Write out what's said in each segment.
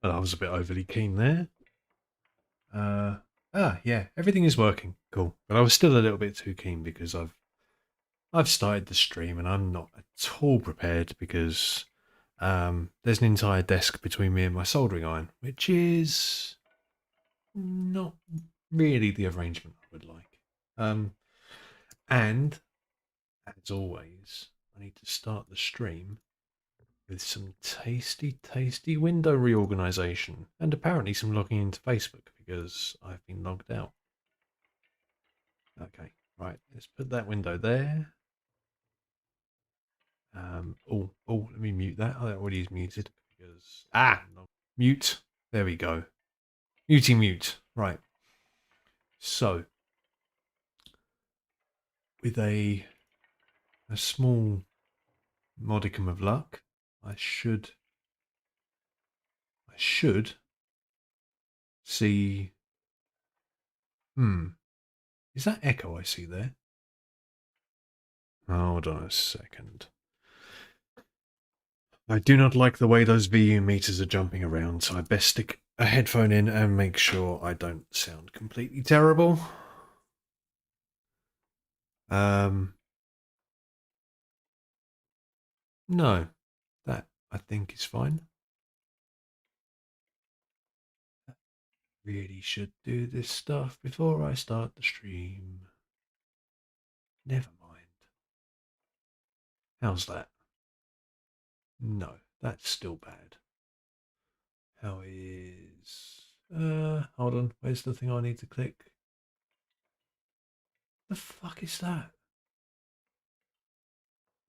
Well, I was a bit overly keen there. Yeah, everything is working. Cool. But I was still a little bit too keen because I've started the stream and I'm not at all prepared because there's an entire desk between me and my soldering iron, which is not really the arrangement I would like. And as always, I need to start the stream with some tasty, tasty window reorganization and apparently some logging into Facebook because I've been logged out. Okay, right, let's put that window there. Let me mute that. Oh, that already is muted because no. Mute. There we go. Muting mute. Right. So, with a small modicum of luck, I should see. Is that echo I see there? Hold on a second. I do not like the way those VU meters are jumping around, so I best stick a headphone in and make sure I don't sound completely terrible. No, that I think is fine. Really should do this stuff before I start the stream. Never mind. How's that? No, that's still bad. How is... hold on. Where's the thing I need to click? The fuck is that?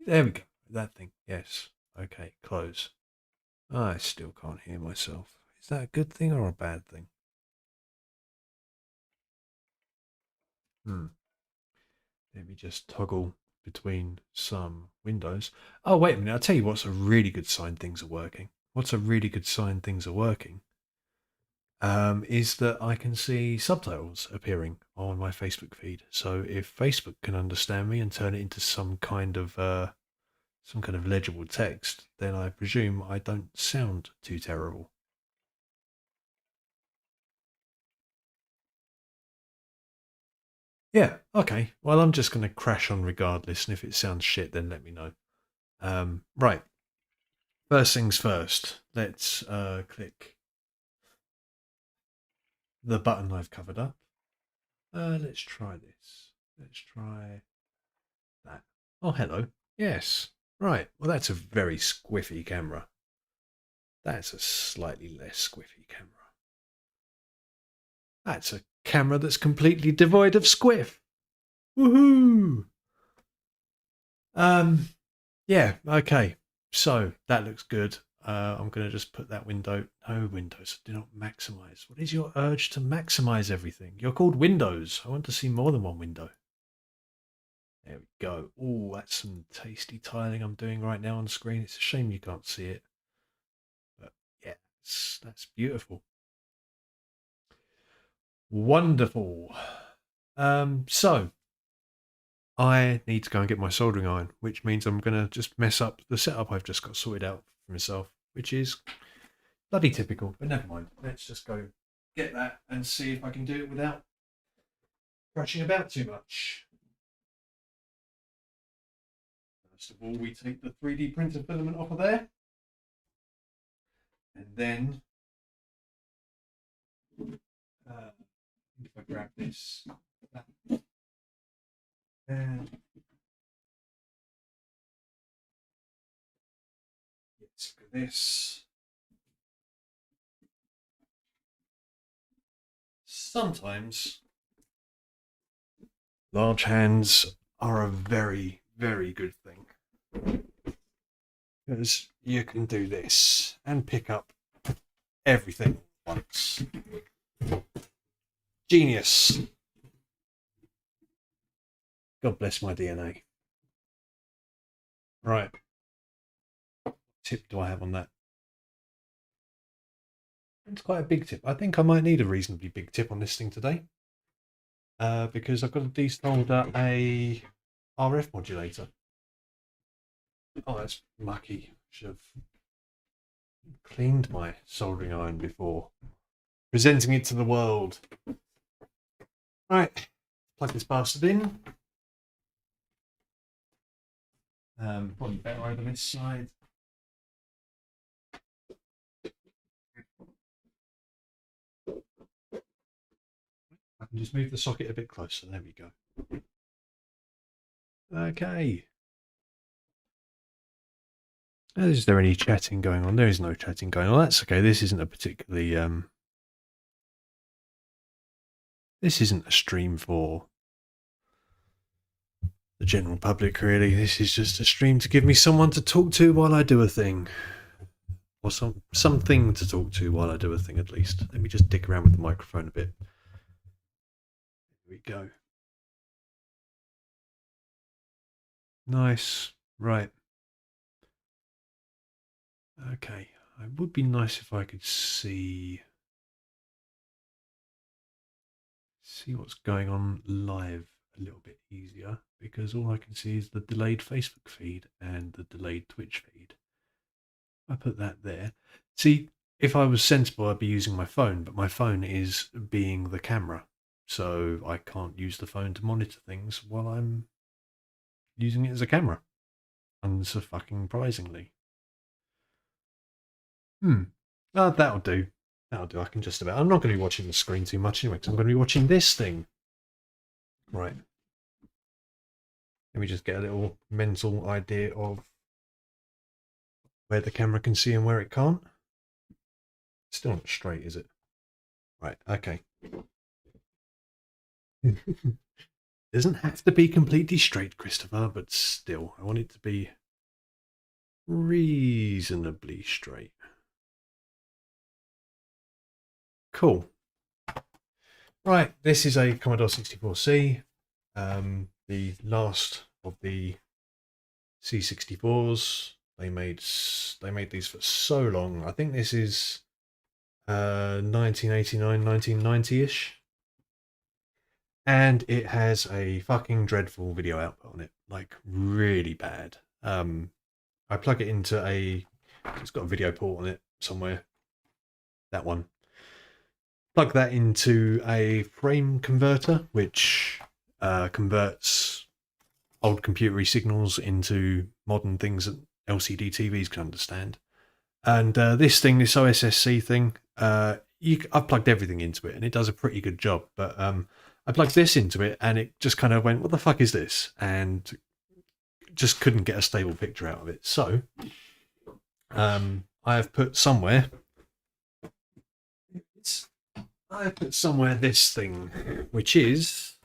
There we go. That thing. Yes. Okay, close. I still can't hear myself. Is that a good thing or a bad thing? Let me just toggle between some windows. Oh, wait a minute. I'll tell you what's a really good sign things are working. What's a really good sign things are working is that I can see subtitles appearing on my Facebook feed. So if Facebook can understand me and turn it into some kind of legible text, then I presume I don't sound too terrible. Yeah, okay. Well, I'm just going to crash on regardless, and if it sounds shit, then let me know. Right. First things first, let's click the button I've covered up. Let's try this. Let's try that. Oh, hello. Yes. Right. Well, that's a very squiffy camera. That's a slightly less squiffy camera. That's a camera that's completely devoid of squiff. Woohoo! Yeah, okay. So that looks good. I'm going to just put that window. No, Windows, do not maximize. What is your urge to maximize everything? You're called Windows. I want to see more than one window. There we go. Oh, that's some tasty tiling I'm doing right now on screen. It's a shame you can't see it. But yeah, that's beautiful. Wonderful. So I need to go and get my soldering iron, which means I'm going to just mess up the setup I've just got sorted out for myself, which is bloody typical, but never mind. Let's just go get that and see if I can do it without crashing about too much. First of all, we take the 3D printer filament off of there. And then, if I grab this, and let's look at this. Sometimes large hands are a very, very good thing. Because you can do this and pick up everything at once. Genius. God bless my DNA. Right. What tip do I have on that? It's quite a big tip. I think I might need a reasonably big tip on this thing today. Because I've got to desolder a RF modulator. Oh, that's mucky. Should have Cleaned my soldering iron before presenting it to the world. Right, plug this bastard in. Probably better over this side. I can just move the socket a bit closer. There we go. Okay. Is there any chatting going on? There is no chatting going on. That's okay. This isn't a particularly this isn't a stream for the general public, really. This is just a stream to give me someone to talk to while I do a thing. Or something to talk to while I do a thing, at least. Let me just dick around with the microphone a bit. There we go. Nice. Right. Okay. It would be nice if I could see what's going on live a little bit easier, because all I can see is the delayed Facebook feed and the delayed Twitch feed. I put that there. See, if I was sensible, I'd be using my phone, but my phone is being the camera, so I can't use the phone to monitor things while I'm using it as a camera. Unsurprisingly. That'll do. That'll do. I can just about. I'm not going to be watching the screen too much anyway, because I'm going to be watching this thing. Right. Let me just get a little mental idea of where the camera can see and where it can't. Still not straight, is it? Right, okay. Doesn't have to be completely straight, Christopher, but still, I want it to be reasonably straight. Cool. Right, this is a Commodore 64C, the last of the C64s. They made these for so long. I think this is 1989, 1990-ish. And it has a fucking dreadful video output on it, like really bad. I plug it into it's got a video port on it somewhere. That one. Plug that into a frame converter, which converts old computery signals into modern things that LCD TVs can understand. And this OSSC thing, I've plugged everything into it, and it does a pretty good job. But I plugged this into it, and it just kind of went, "What the fuck is this?" And just couldn't get a stable picture out of it. So I have put somewhere. This thing, which is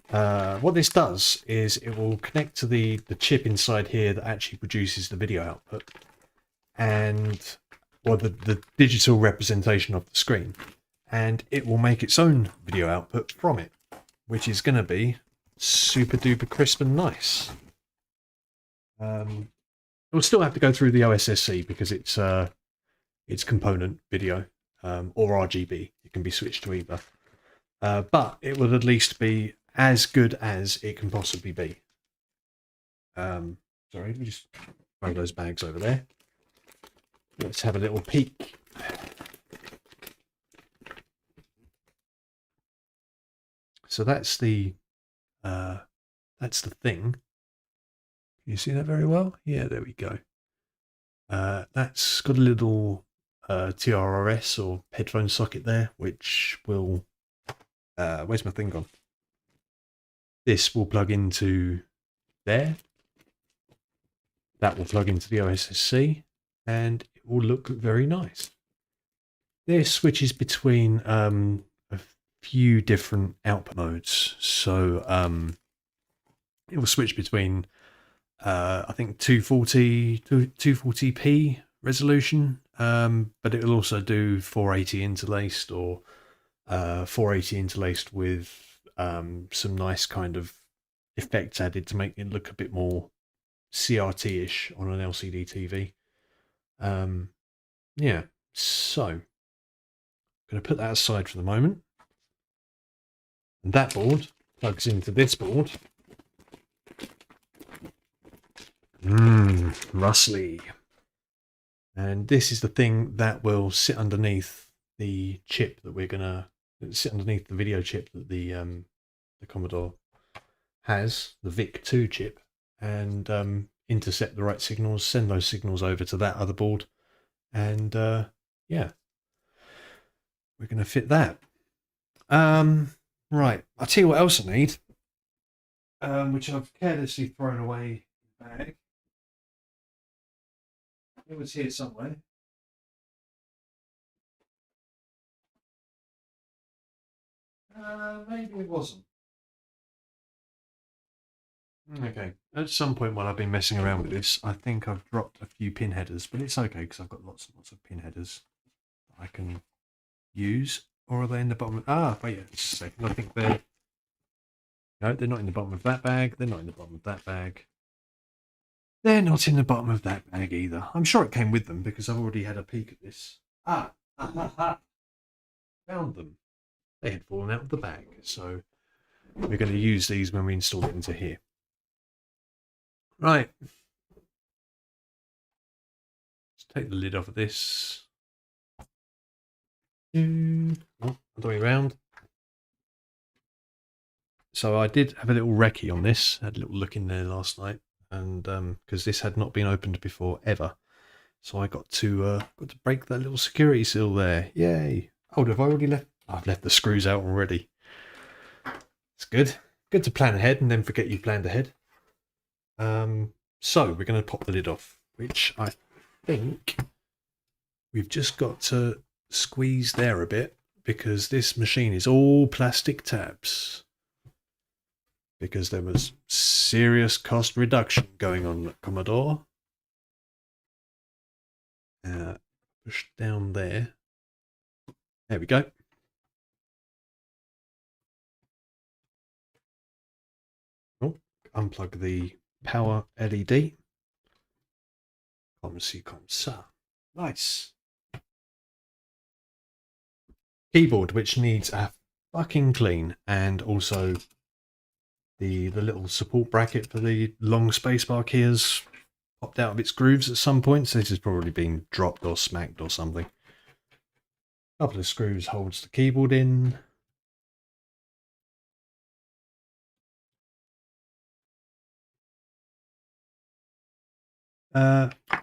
what this does is it will connect to the chip inside here that actually produces the video output, and the digital representation of the screen, and it will make its own video output from it, which is going to be super duper crisp and nice. It will still have to go through the OSSC because it's component video, or RGB. It can be switched to either. But it will at least be as good as it can possibly be. Sorry, let me just throw those bags over there. Let's have a little peek. So that's the thing. Can you see that very well? Yeah, there we go. That's got a little TRRS or headphone socket there, which will where's my thing gone? This will plug into there. That will plug into the OSSC, and it will look very nice. This switches between a few different output modes. So it will switch between I think 240 to 240p resolution, but it will also do 480 interlaced, or 480 interlaced with some nice kind of effects added to make it look a bit more CRT-ish on an LCD TV. Yeah, so I'm going to put that aside for the moment. And that board plugs into this board. And Rustly. And this is the thing that will sit underneath the chip that we're gonna sit underneath the video chip that the Commodore has, the VIC-2 chip, and intercept the right signals, send those signals over to that other board, and yeah, we're gonna fit that. Right, I'll tell you what else I need, which I've carelessly thrown away in the bag. It was here somewhere. Maybe it wasn't. Okay, at some point while I've been messing around with this, I think I've dropped a few pin headers, but it's okay because I've got lots and lots of pin headers that I can use. Or are they in the bottom? Wait a second. I think they're... No, they're not in the bottom of that bag. They're not in the bottom of that bag. They're not in the bottom of that bag either. I'm sure it came with them because I've already had a peek at this. Found them. They had fallen out of the bag, so we're going to use these when we install it into here. Right. Let's take the lid off of this. Other way around. So I did have a little recce on this. Had a little look in there last night, and because this had not been opened before ever, so I got to break that little security seal there. Yay! Oh, have I already left? I've left the screws out already. It's good. Good to plan ahead and then forget you planned ahead. So we're going to pop the lid off, which I think we've just got to squeeze there a bit because this machine is all plastic tabs. Because there was serious cost reduction going on at Commodore. Push down there. There we go. Oh, unplug the power LED. Comme ci, comme ça. Nice. Keyboard, which needs a fucking clean, and also the little support bracket for the long spacebar key has popped out of its grooves at some point, so this has probably been dropped or smacked or something. A couple of screws holds the keyboard in.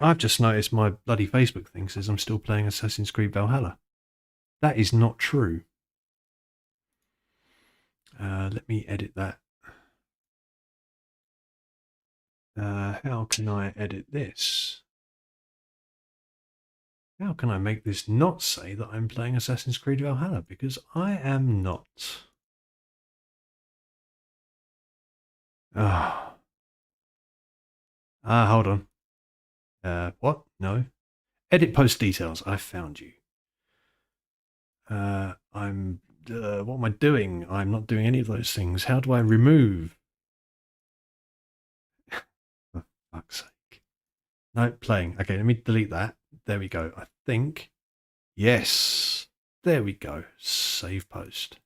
I've just noticed my bloody Facebook thing says I'm still playing Assassin's Creed Valhalla. That is not true. Let me edit that. How can I edit this? How can I make this not say that I'm playing Assassin's Creed Valhalla? Because I am not. Hold on. What? No. Edit post details. I found you. What am I doing? I'm not doing any of those things. How do I remove? For fuck's sake. No, playing. Okay, let me delete that. There we go. I think. Yes. There we go. Save post.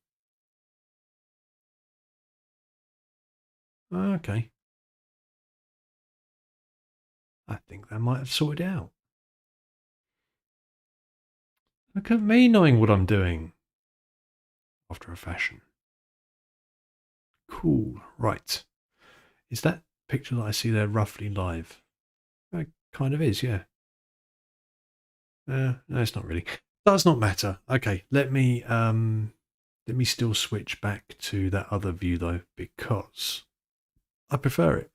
Okay. I think that might have sorted out. Look at me knowing what I'm doing. After a fashion. Cool. Right. Is that picture that I see there roughly live? It kind of is, yeah. No, it's not really. Does not matter. Okay, let me still switch back to that other view though, because I prefer it.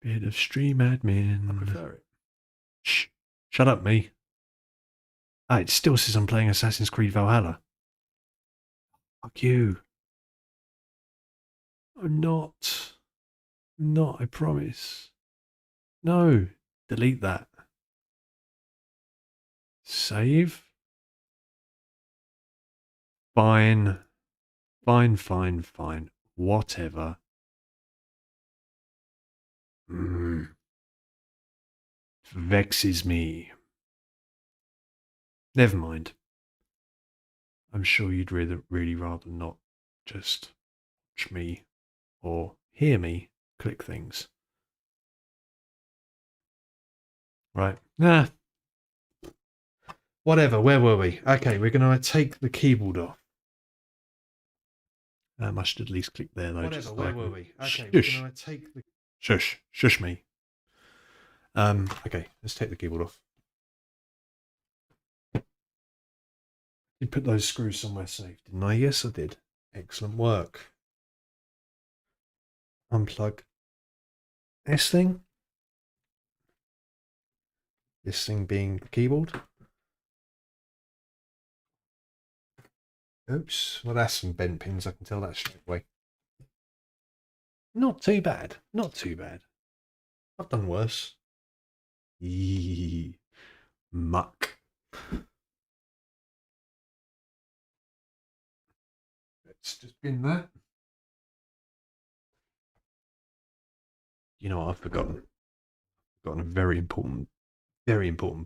Bit of stream admin. I prefer it. Shh. Shut up, me. It still says I'm playing Assassin's Creed Valhalla. Fuck you. I'm not. Not, I promise. No. Delete that. Save. Fine. Fine. Whatever. Vexes me. Never mind. I'm sure you'd really rather not just me or hear me click things. Right. Nah. Whatever. Where were we? Okay, we're going to take the keyboard off. I should at least click there, though. Whatever. Where were we? Okay, Shush. we're going to take the... Shush me. Okay, let's take the keyboard off. You put those screws somewhere safe, didn't I? Yes, I did. Excellent work. Unplug this thing. This thing being the keyboard. Oops. Well, that's some bent pins. I can tell that straight away. Not too bad. Not too bad. I've done worse. Eee, muck. Let's just bin that. You know what I've forgotten? I've forgotten a very important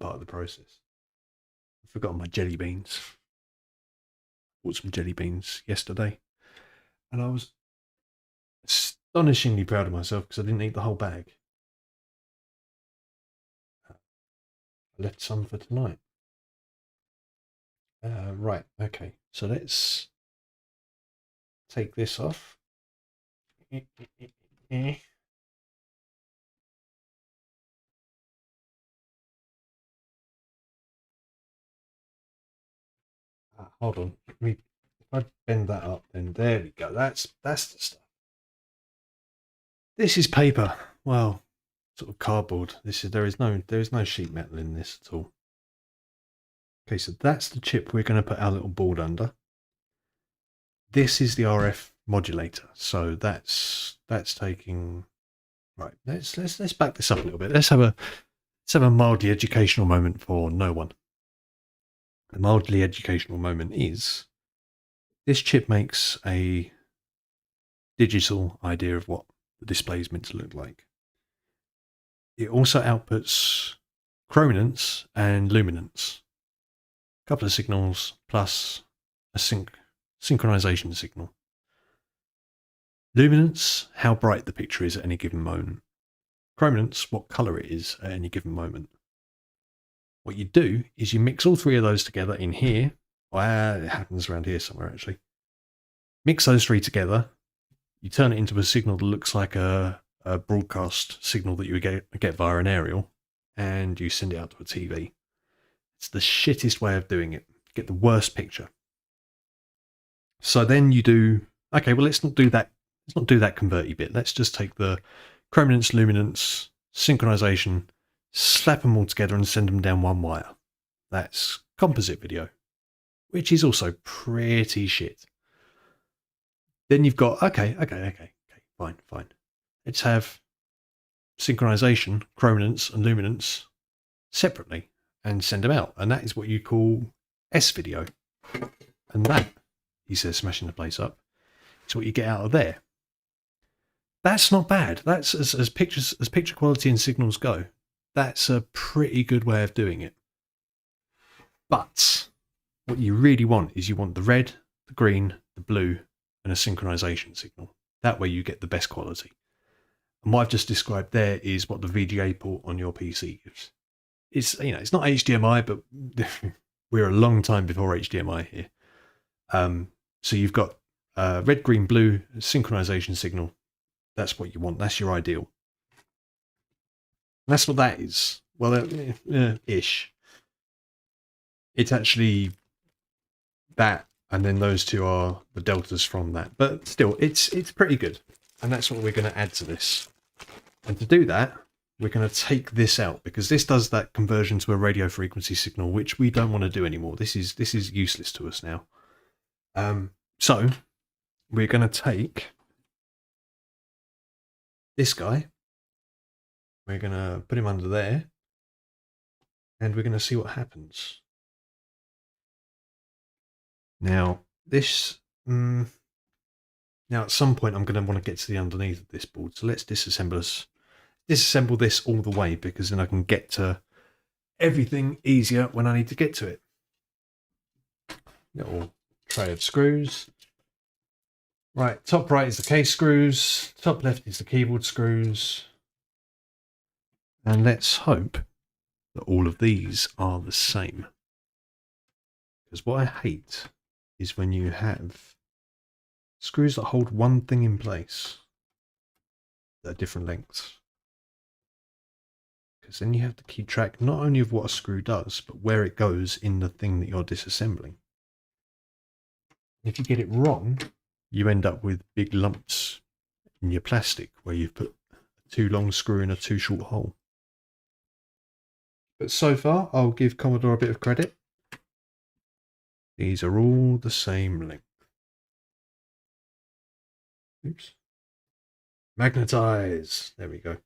part of the process. I've forgotten my jelly beans. Bought some jelly beans yesterday. And I was astonishingly proud of myself because I didn't eat the whole bag. I left some for tonight. Right, okay. So let's take this off. Hold on. If I bend that up, then there we go. That's the stuff. This is paper. Well, sort of cardboard. There is no sheet metal in this at all. Okay, so that's the chip we're going to put our little board under. This is the RF modulator. So that's taking... Right, let's back this up a little bit. Let's have a mildly educational moment for no one. The mildly educational moment is this chip makes a digital idea of what the display is meant to look like. It also outputs chrominance and luminance. A couple of signals plus a synchronization signal. Luminance, how bright the picture is at any given moment. Chrominance, what color it is at any given moment. What you do is you mix all three of those together in here. Well, it happens around here somewhere, actually. Mix those three together. You turn it into a signal that looks like a broadcast signal that you would get via an aerial, and you send it out to a TV. It's the shittest way of doing it. Get the worst picture. So then you do... Okay, well, let's not do that. Let's not do that converty bit. Let's just take the chrominance, luminance, synchronization, slap them all together and send them down one wire. That's composite video, which is also pretty shit. Then you've got, okay, fine. Let's have synchronization, chrominance and luminance separately and send them out. And that is what you call S-video. And that, he says, smashing the place up, is what you get out of there. That's not bad. That's as picture quality and signals go. That's a pretty good way of doing it. But what you really want is you want the red, the green, the blue, and a synchronization signal. That way you get the best quality. And what I've just described there is what the VGA port on your PC gives. It's not HDMI, but we're a long time before HDMI here. So you've got red, green, blue synchronization signal. That's what you want. That's your ideal. That's what that is. Well, ish. It's actually that, and then those two are the deltas from that. But still, it's pretty good. And that's what we're going to add to this. And to do that, we're going to take this out, because this does that conversion to a radio frequency signal, which we don't want to do anymore. This is useless to us now. So we're going to take this guy. We're going to put him under there, and we're going to see what happens. Now, this... now, at some point, I'm going to want to get to the underneath of this board. So let's disassemble this all the way, because then I can get to everything easier when I need to get to it. Little tray of screws. Right, top right is the case screws, top left is the keyboard screws. And let's hope that all of these are the same. Because what I hate is when you have screws that hold one thing in place that are different lengths. Because then you have to keep track not only of what a screw does, but where it goes in the thing that you're disassembling. If you get it wrong, you end up with big lumps in your plastic where you've put a too long screw in a too short hole. But so far, I'll give Commodore a bit of credit. These are all the same length. Oops. Magnetize. There we go.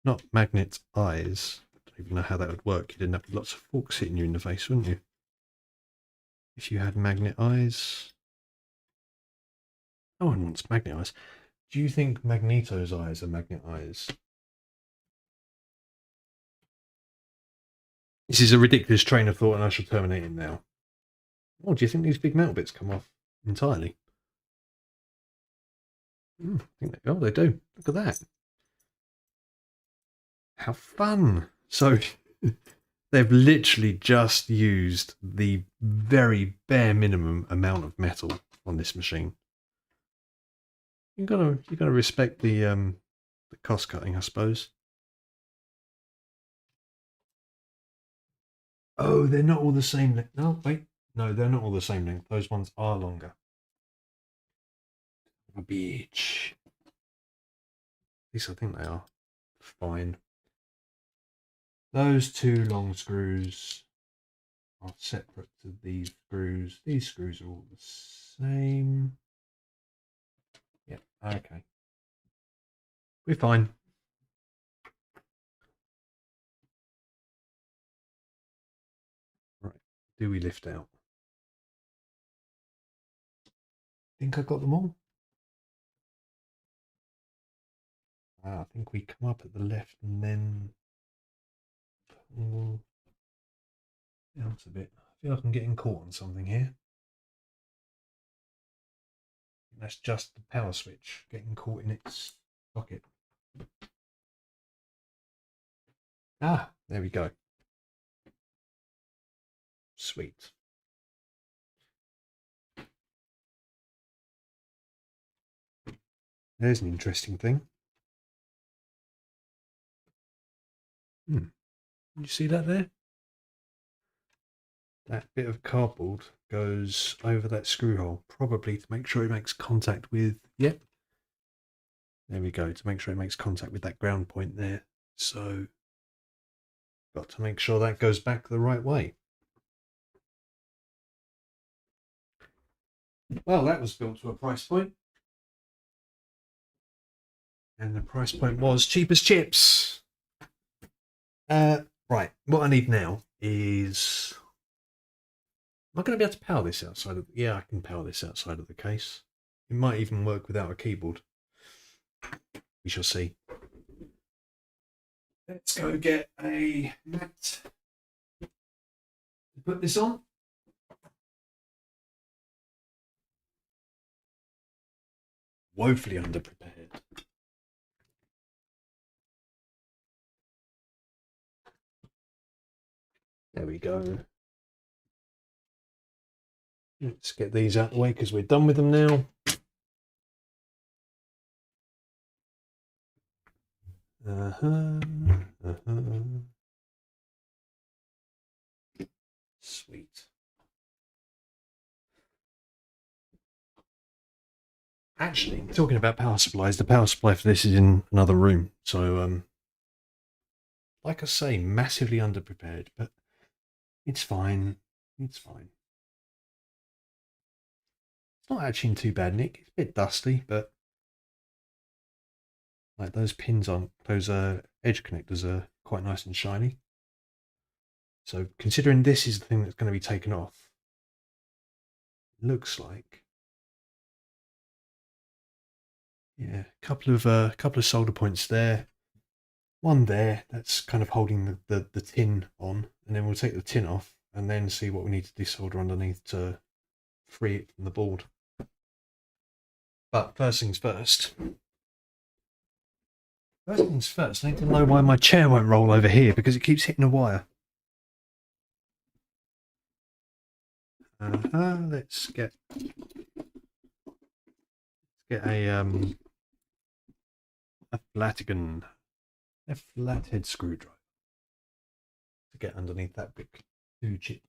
Not magnet eyes. I don't even know how that would work. You'd end up with lots of forks hitting you in the face, wouldn't you? If you had magnet eyes. No one wants magnet eyes. Do you think Magneto's eyes are magnet eyes? This is a ridiculous train of thought and I shall terminate it now. Oh, do you think these big metal bits come off entirely? I think they, oh, they do. Look at that. How fun. So they've literally just used the very bare minimum amount of metal on this machine. You gotta respect the cost cutting, I suppose. Oh, they're not all the same length. No, wait. No, they're not all the same length. Those ones are longer. Bitch. At least I think they are. Fine. Those two long screws are separate to these screws. These screws are all the same. Yep, okay. We're fine. Right, do we lift out? Think I got them all? I think we come up at the left and then pull out a bit. I feel like I'm getting caught on something here. That's just the power switch getting caught in its socket. Ah, there we go. Sweet. There's an interesting thing. You see that there? That bit of cardboard goes over that screw hole, probably to make sure it makes contact with, yep. There we go, to make sure it makes contact with that ground point there. So, got to make sure that goes back the right way. Well, that was built to a price point. And the price point was cheap as chips. Right, what I need now is... Am I going to be able to power this outside of... Yeah, I can power this outside of the case. It might even work without a keyboard. We shall see. Let's go get a mat to put this on. Woefully underprepared. There we go. Let's get these out of the way because we're done with them now. Sweet. Actually, talking about power supplies, the power supply for this is in another room. So, like I say, massively underprepared, but it's fine. It's fine. It's not actually in too bad nick. It's a bit dusty, but like those pins on those edge connectors are quite nice and shiny. So considering this is the thing that's going to be taken off, looks like, yeah, a couple of solder points there, one there that's kind of holding the tin on, and then we'll take the tin off and then see what we need to desolder underneath to free it from the board. But first things first. First things first, I need to know why my chair won't roll over here because it keeps hitting a wire. Let's get a Flatigan, a flathead screwdriver to get underneath that big blue chip.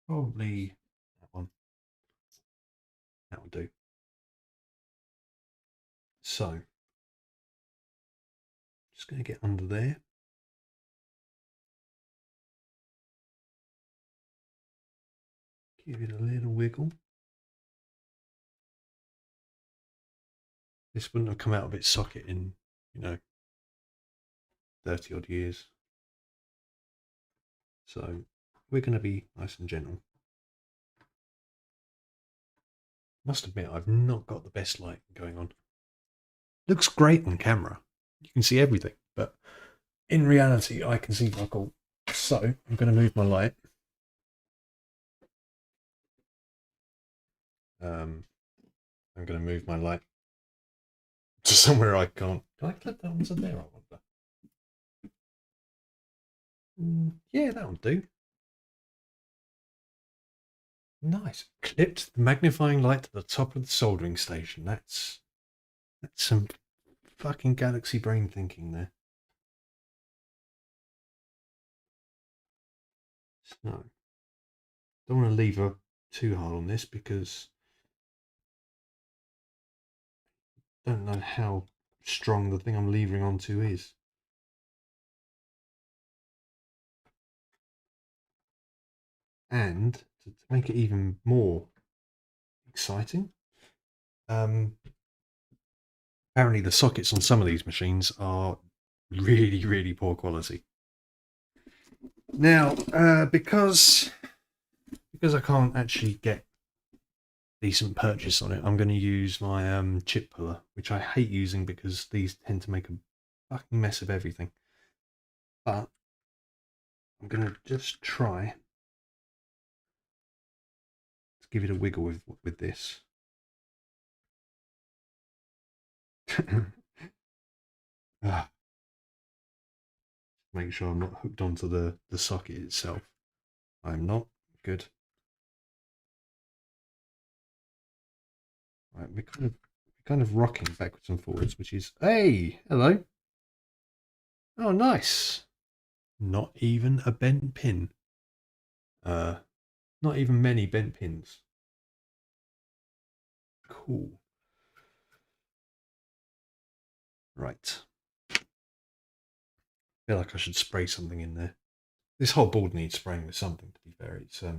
Probably that one. That will do. So, just going to get under there. Give it a little wiggle. This wouldn't have come out of its socket in, 30 odd years. So we're going to be nice and gentle. Must admit, I've not got the best light going on. Looks great on camera. You can see everything, but in reality, I can see fuck all. So I'm going to move my light. I'm going to move my light to somewhere I can't. Can I clip that onto there, I wonder? Yeah, that'll do. Nice. Clipped the magnifying light to the top of the soldering station. That's some fucking galaxy brain thinking there. So, don't want to leave her too hard on this because I don't know how strong the thing I'm levering onto is. And to make it even more exciting, apparently the sockets on some of these machines are really, really poor quality. Now, because I can't actually get decent purchase on it, I'm going to use my chip puller, which I hate using because these tend to make a fucking mess of everything. But I'm going to just try to give it a wiggle with this. Make sure I'm not hooked onto the socket itself. I'm not. Good. Right, we're kind of rocking backwards and forwards, which is, hey, hello. Oh, nice. Not even a bent pin. Not even many bent pins. Cool. Right. Feel like I should spray something in there. This whole board needs spraying with something, to be fair. It's a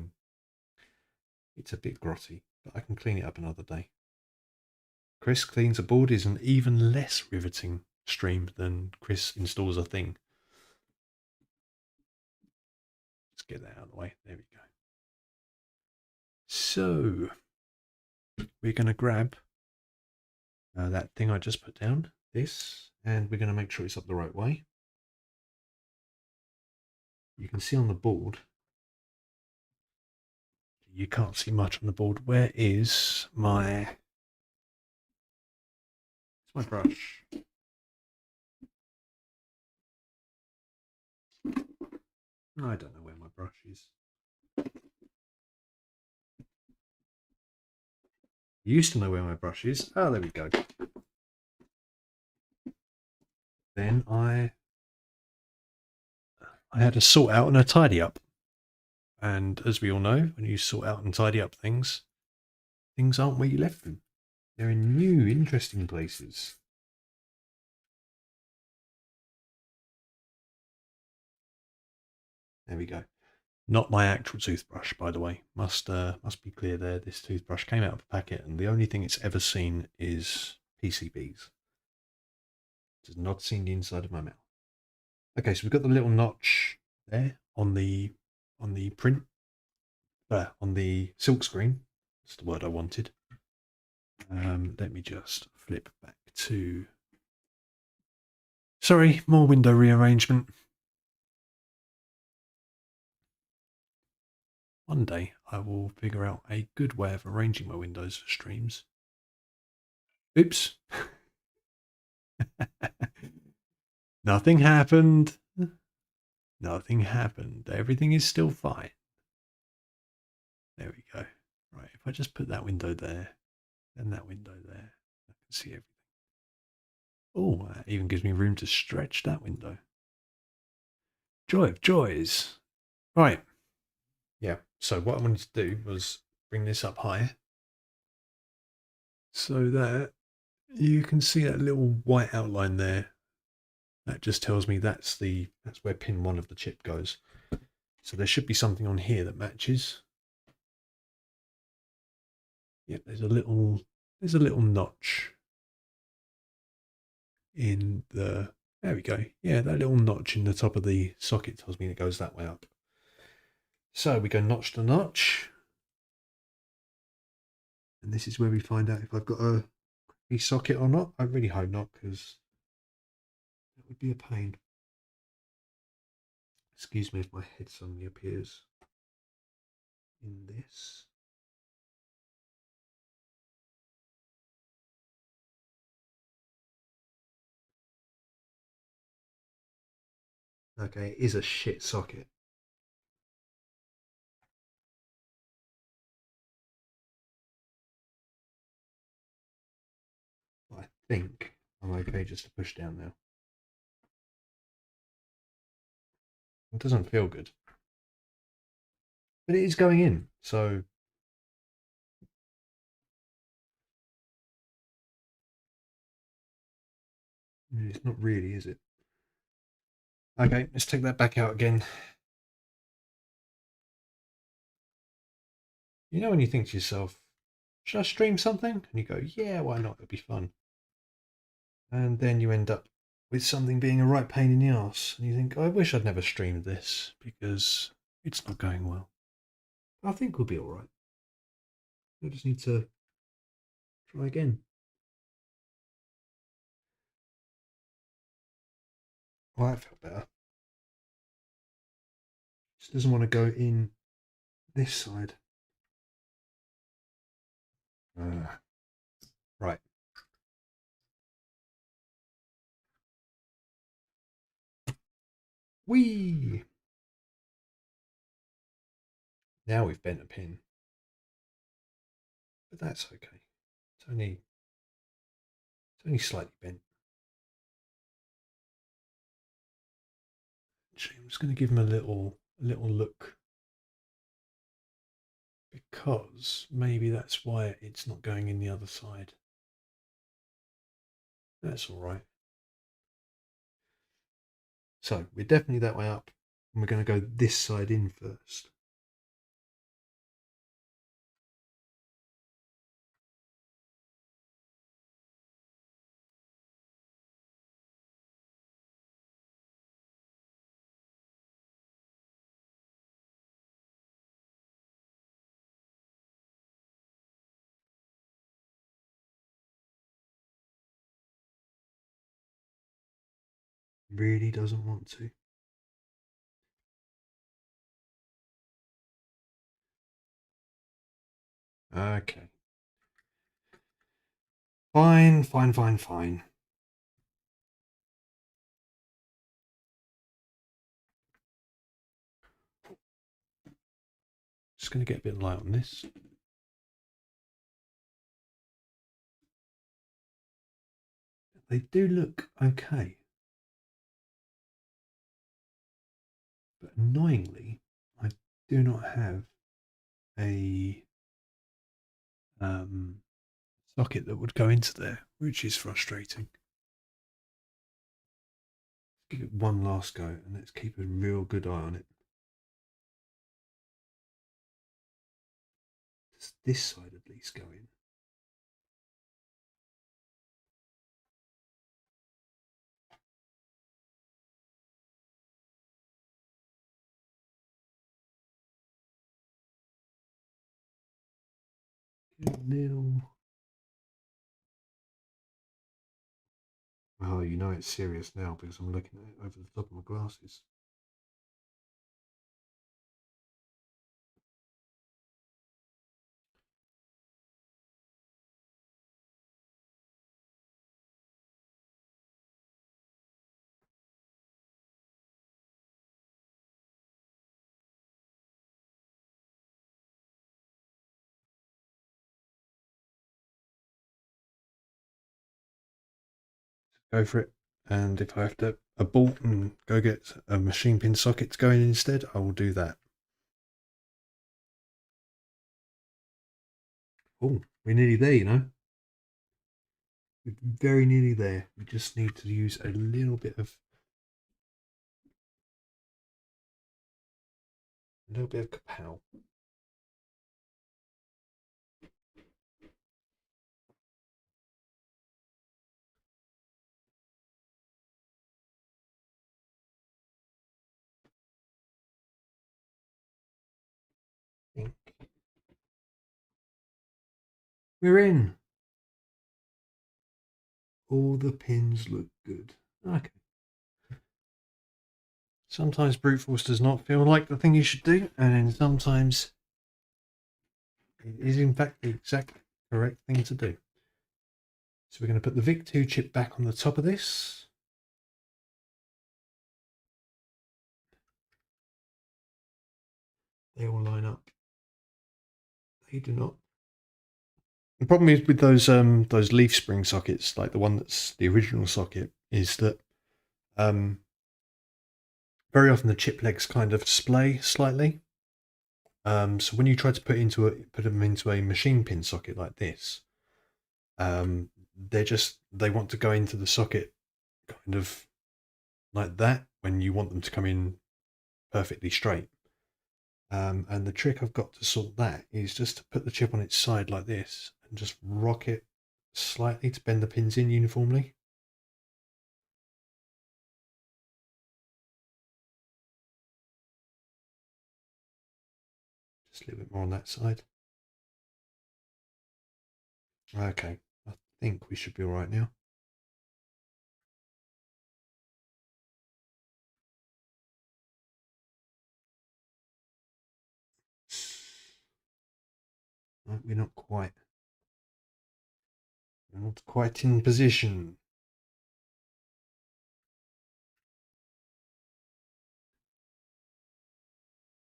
bit grotty, but I can clean it up another day. Chris cleans a board is an even less riveting stream than Chris installs a thing. Let's get that out of the way. There we go. So, we're going to grab that thing I just put down, this, and we're going to make sure it's up the right way. You can see on the board, you can't see much on the board. Where is my brush? I don't know where my brush is. You used to know where my brush is. Oh, there we go. Then I had to sort out and a tidy up. And as we all know, when you sort out and tidy up things aren't where you left them. They're in new, interesting places. There we go. Not my actual toothbrush, by the way. Must be clear there. This toothbrush came out of a packet, and the only thing it's ever seen is PCBs. It has not seen the inside of my mouth. Okay, so we've got the little notch there on the print, on the silk screen. That's the word I wanted. Let me just flip back to Sorry, more window rearrangement. One day I will figure out a good way of arranging my windows for streams. Oops. Nothing happened. Nothing happened. Everything is still fine. There we go. Right, if I just put that window there, and that window there, I can see everything. Oh, that even gives me room to stretch that window. Joy of joys. Right. Yeah, so what I wanted to do was bring this up higher so that you can see that little white outline there. That just tells me that's where pin 1 of the chip goes. So there should be something on here that matches. Yep, there's a little notch in the, there we go. Yeah, that little notch in the top of the socket tells me it goes that way up. So we go notch to notch. And this is where we find out if I've got a socket or not. I really hope not, because that would be a pain. Excuse me if my head suddenly appears in this. Okay, it is a shit socket. But I think I'm okay just to push down now. It doesn't feel good. But it is going in, so it's not really, is it? Okay, let's take that back out again. You know when you think to yourself, should I stream something? And you go, yeah, why not? It'll be fun. And then you end up with something being a right pain in the arse. And you think, I wish I'd never streamed this because it's not going well. I think we'll be all right. I just need to try again. Well, that felt better. Just doesn't want to go in this side. Right. Whee! Now we've bent a pin. But that's okay. It's only slightly bent. Actually, I'm just going to give him a little look, because maybe that's why it's not going in the other side. That's all right. So we're definitely that way up, and we're going to go this side in first. Really doesn't want to. Okay. Fine, fine, fine, fine. Just going to get a bit light on this. They do look okay. But annoyingly, I do not have a socket that would go into there, which is frustrating. Give it one last go, and let's keep a real good eye on it. Does this side at least go in? Get a little. Oh, Oh, you know it's serious now because I'm looking at it over the top of my glasses. Go for it. And if I have to abort and go get a machine pin socket going instead, I will do that. Oh, we're nearly there, you know. We're very nearly there. We just need to use a little bit of kapow. We're in. All the pins look good. Okay. Sometimes brute force does not feel like the thing you should do, and then sometimes it is in fact the exact correct thing to do. So we're going to put the VIC-2 chip back on the top of this. They all line up. They do not. The problem is with those leaf spring sockets, like the one that's the original socket, is that very often the chip legs kind of splay slightly. So when you try to put them into a machine pin socket like this, they want to go into the socket kind of like that when you want them to come in perfectly straight. And the trick I've got to sort that is just to put the chip on its side like this and just rock it slightly to bend the pins in uniformly. Just a little bit more on that side. Okay, I think we should be all right now. No, we're not quite. We're not quite in position.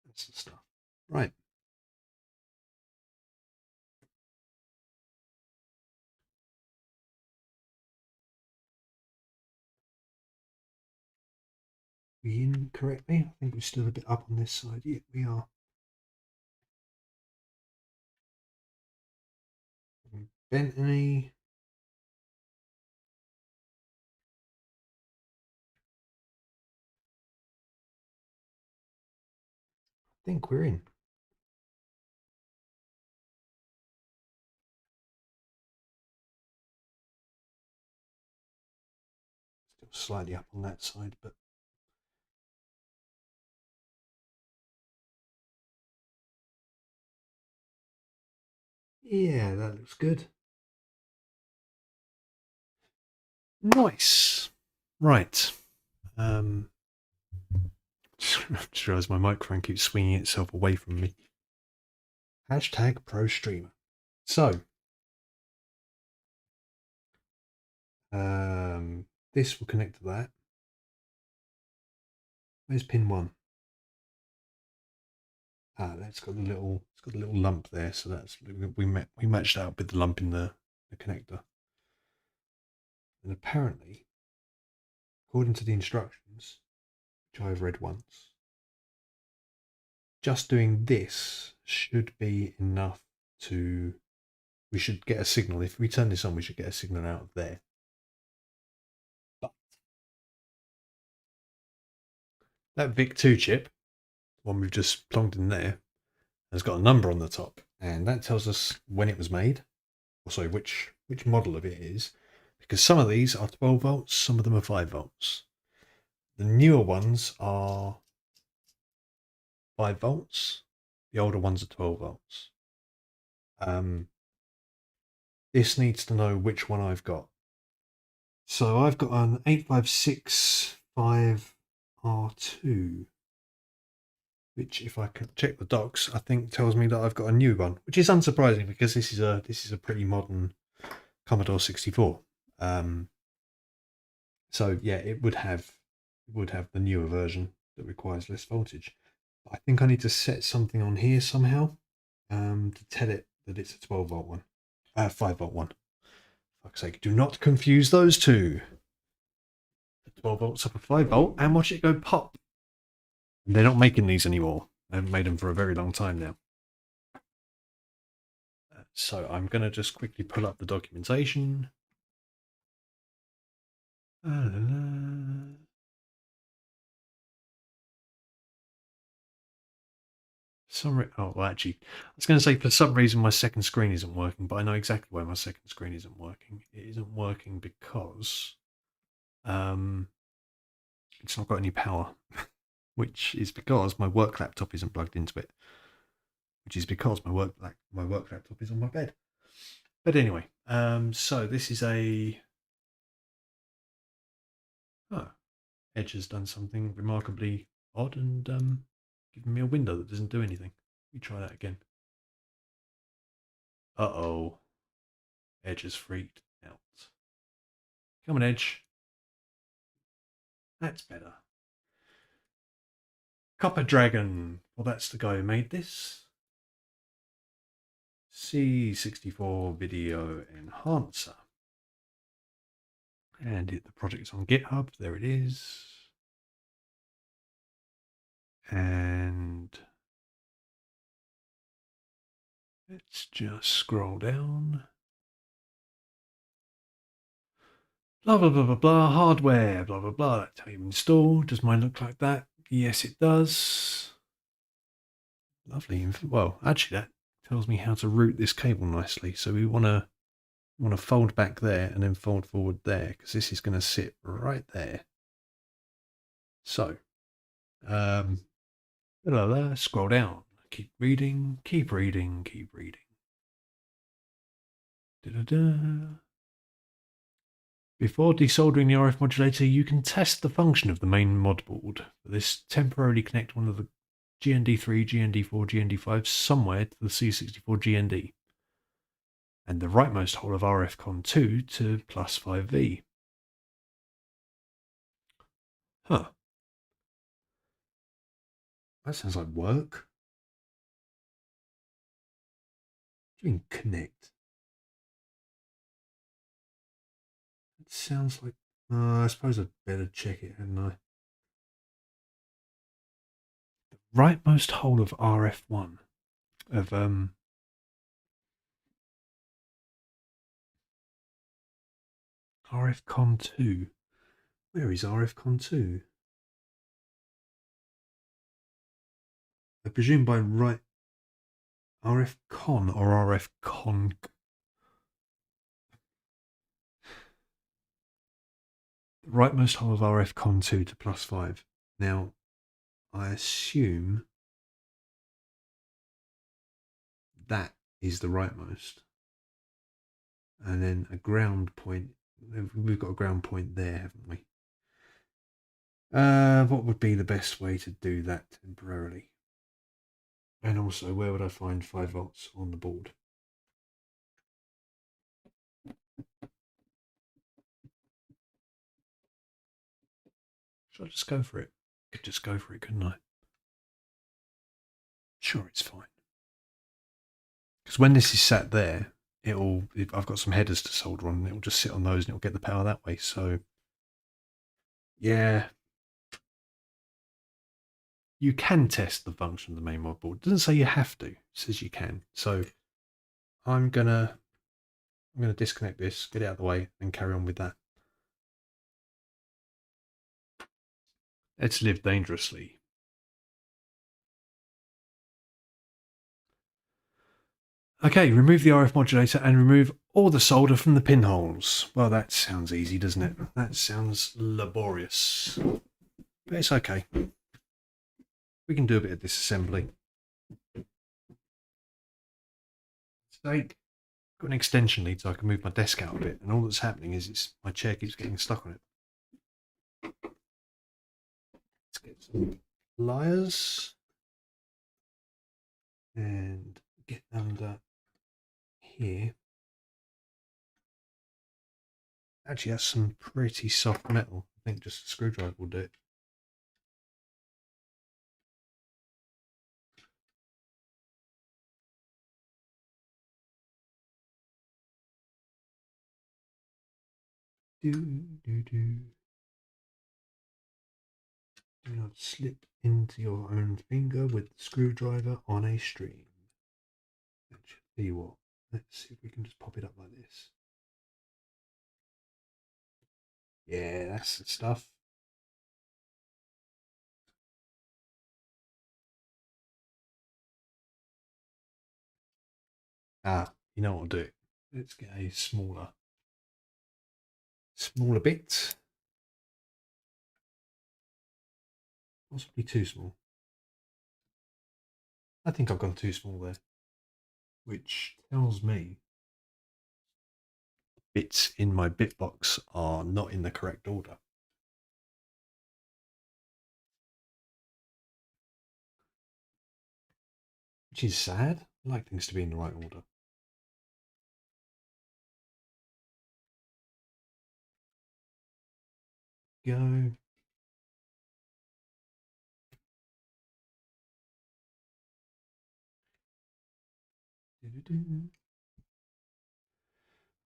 That's the stuff. Right. We in correctly? I think we're still a bit up on this side. Yeah, we are. Bent any? I think we're in. Still slightly up on that side, but yeah, that looks good. Nice. Right. Just realised my microphone keeps swinging itself away from me. Hashtag pro streamer. So, this will connect to that. Where's pin 1? Ah, that's got a little. It's got a little lump there, so that's we matched that up with the lump in the connector. And apparently, according to the instructions, which I've read once, just doing this should be enough to. We should get a signal. If we turn this on, we should get a signal out of there. But that VIC-2 chip, the one we've just plugged in there, has got a number on the top, and that tells us when it was made. Or sorry, which model of it is, because some of these are 12 volts, some of them are 5 volts. The newer ones are 5 volts. The older ones are 12 volts. This needs to know which one I've got. So I've got an 8565R2, which, if I can check the docs, I think tells me that I've got a new one, which is unsurprising because this is a pretty modern Commodore 64. So yeah, it would have the newer version that requires less voltage. I think I need to set something on here somehow to tell it that it's a 12-volt one, 5-volt one. Fuck's sake, do not confuse those two. The 12 volts up a 5-volt and watch it go pop. They're not making these anymore. They haven't made them for a very long time now. So I'm going to just quickly pull up the documentation. Actually, I was going to say for some reason my second screen isn't working, but I know exactly why my second screen isn't working. It isn't working because it's not got any power, which is because my work laptop isn't plugged into it, which is because my work laptop is on my bed. But anyway, so this is a Edge has done something remarkably odd and given me a window that doesn't do anything. Let me try that again. Uh-oh. Edge has freaked out. Come on, Edge. That's better. Copper Dragon. Well, that's the guy who made this. C64 Video Enhancer. And the project's on GitHub. There it is. And let's just scroll down. Blah, blah, blah, blah, blah, hardware, blah, blah, blah. That's how you install. Does mine look like that? Yes, it does. Lovely. Well, actually, that tells me how to route this cable nicely. So we want to fold back there and then fold forward there, because this is going to sit right there. So, blah, blah, scroll down. Keep reading, keep reading, keep reading. Da-da-da. Before desoldering the RF modulator, you can test the function of the main motherboard. For this, temporarily connect one of the GND3, GND4, GND5 somewhere to the C64 GND, and the rightmost hole of RFCON2 to plus 5V. Huh. That sounds like work. What do you mean connect? It sounds like... I suppose I'd better check it, hadn't I? The rightmost hole of RF1. Of, RFCON2. Where is RFCON2? I presume by right... RFCON or RFCON... Rightmost hole of RFCON2 to plus 5. Now, I assume that is the rightmost. And then a ground point. We've got a ground point there, haven't we? What would be the best way to do that temporarily? And also, where would I find 5 volts on the board? Should I just go for it? I could just go for it, couldn't I? Sure, it's fine. Because when this is sat there, I've got some headers to solder on, and it'll just sit on those and it'll get the power that way. So, yeah. You can test the function of the main motherboard. It doesn't say you have to. It says you can. So I'm gonna disconnect this, get it out of the way, and carry on with that. Let's live dangerously. Okay, remove the RF modulator and remove all the solder from the pinholes. Well, that sounds easy, doesn't it? That sounds laborious. But it's okay. We can do a bit of disassembly. Steak. Got an extension lead so I can move my desk out a bit, and all that's happening is my chair keeps getting stuck on it. Let's get some pliers and get under here. Actually, that's some pretty soft metal. I think just a screwdriver will do it. Do not slip into your own finger with the screwdriver on a string. That should be what. Let's see if we can just pop it up like this. Yeah, that's the stuff. Ah, you know what I'll do? Let's get a smaller bit. Possibly too small. I think I've gone too small there. Which tells me bits in my bit box are not in the correct order. Which is sad. I like things to be in the right order. Go.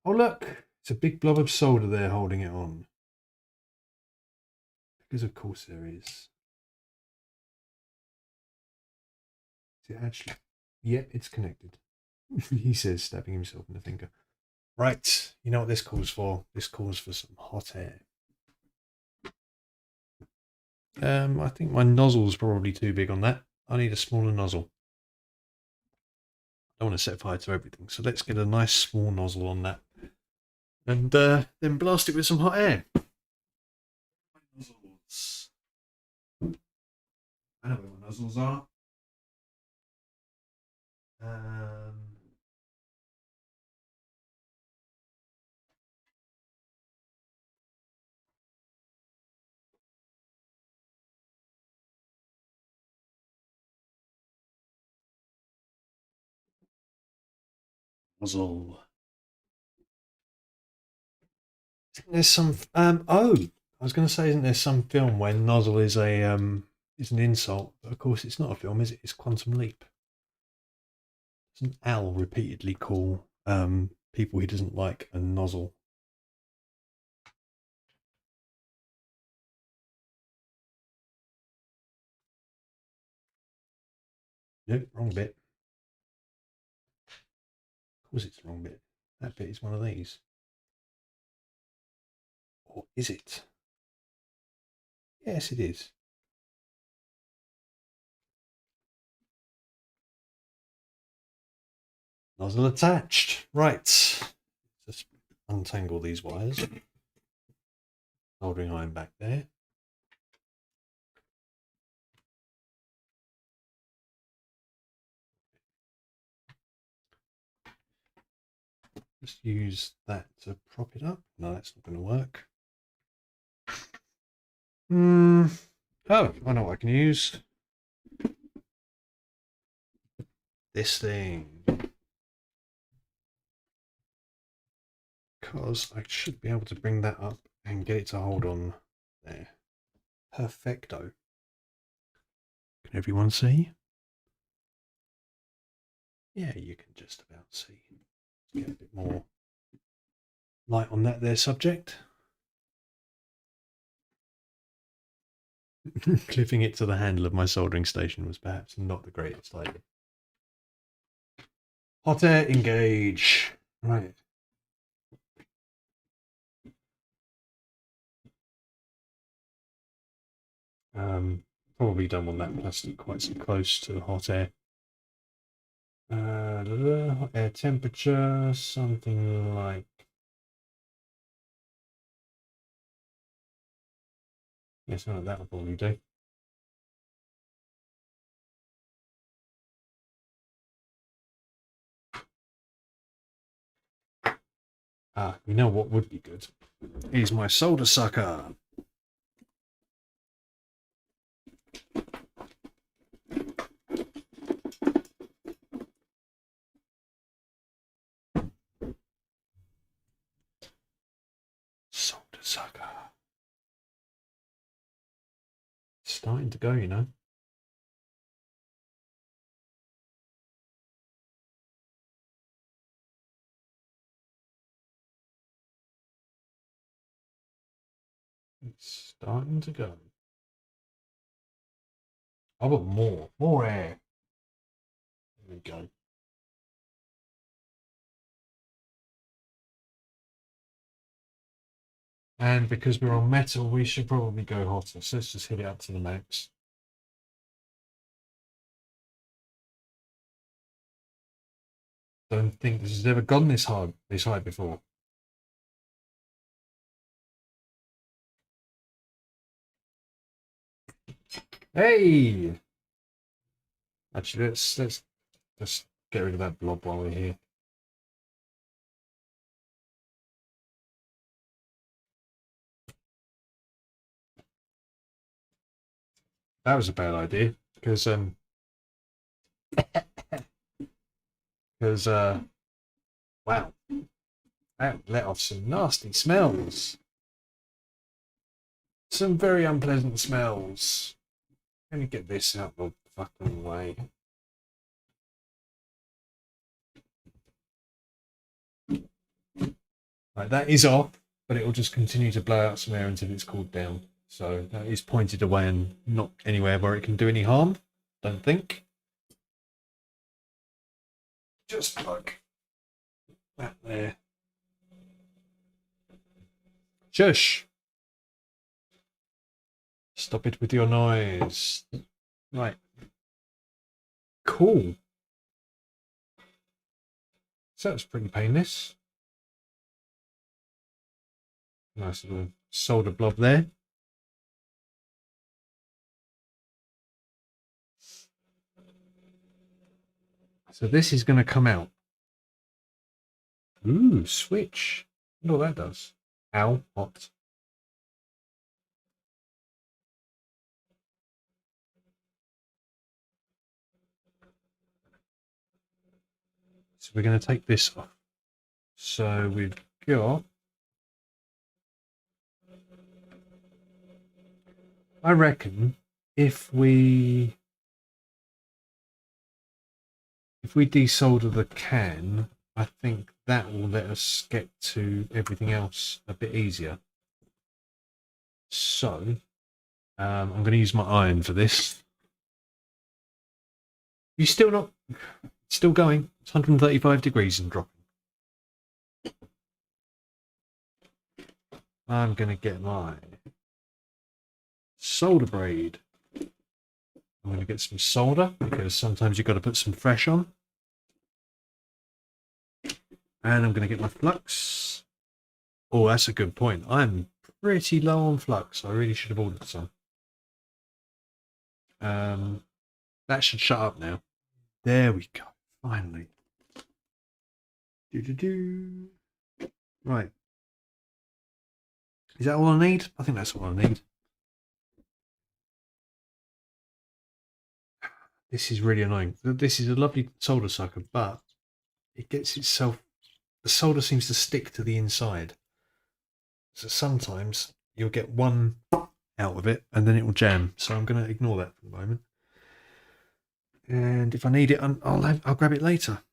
Oh look, it's a big blob of solder there holding it on. Because of course there is. Is it actually? Yep, it's connected. He says, stabbing himself in the finger. Right, you know what this calls for? This calls for some hot air. I think my nozzle's probably too big on that. I need a smaller nozzle. I don't want to set fire to everything, so let's get a nice small nozzle on that. And then blast it with some hot air. Nozzles. I know where my nozzles are. Nozzle. There's some. Oh, I was going to say, isn't there some film where nozzle is is an insult? But of course, it's not a film, is it? It's Quantum Leap. Doesn't Al repeatedly call people he doesn't like a nozzle? Nope, wrong bit. Of course, it's the wrong bit. That bit is one of these. Or is it? Yes, it is. Nozzle attached. Right. Just untangle these wires. Soldering iron back there. Just use that to prop it up. No, that's not going to work. Oh, I know what I can use. This thing. Because I should be able to bring that up and get it to hold on there. Perfecto. Can everyone see? Yeah, you can just about see. Let's get a bit more light on that there, subject. Clipping it to the handle of my soldering station was perhaps not the greatest idea. Hot air engage. Right. Probably don't want that plastic quite so close to the hot air. Hot air temperature, something like. Yeah, something like that will probably do. You know what would be good? Is my solder sucker. Solder sucker. It's starting to go, you know. It's starting to go. I want more air. There we go. And because we're on metal, we should probably go hotter. So let's just hit it up to the max. Don't think this has ever gone this high before. Hey! Actually, let's get rid of that blob while we're here. That was a bad idea because wow, that let off some nasty smells. Some very unpleasant smells. Let me get this out the fucking way. Right, that is off, but it will just continue to blow out some air until it's cooled down. So that is pointed away and not anywhere where it can do any harm. Don't think. Just plug that there. Shush! Stop it with your noise. Right. Cool. So that's pretty painless. Nice little solder blob there. So this is going to come out. Ooh, switch. Look what that does. Ow, hot. So we're going to take this off. So we've got, I reckon, if we desolder the can, I think that will let us get to everything else a bit easier. So I'm going to use my iron for this. You still not, still going. It's 135 degrees and dropping. I'm going to get my solder braid. I'm going to get some solder because sometimes you've got to put some fresh on. And I'm going to get my flux. Oh, that's a good point. I'm pretty low on flux. I really should have ordered some. That should shut up now. There we go. Finally. Right. Is that all I need? I think that's all I need. This is really annoying. This is a lovely solder sucker, but it gets itself... The solder seems to stick to the inside. So sometimes you'll get one out of it and then it will jam. So I'm going to ignore that for the moment. And if I need it, I'll grab it later.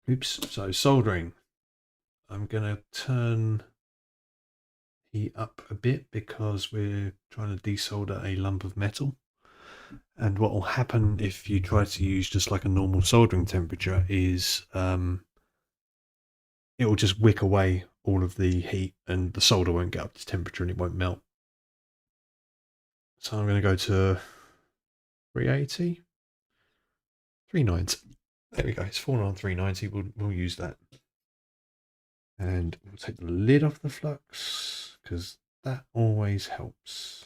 Oops. So soldering. I'm going to turn heat up a bit because we're trying to desolder a lump of metal. And what will happen if you try to use just like a normal soldering temperature is it will just wick away all of the heat and the solder won't get up to temperature and it won't melt. So I'm going to go to 380, 390. There we go. It's fallen on 390. We'll use that. And we'll take the lid off the flux because that always helps.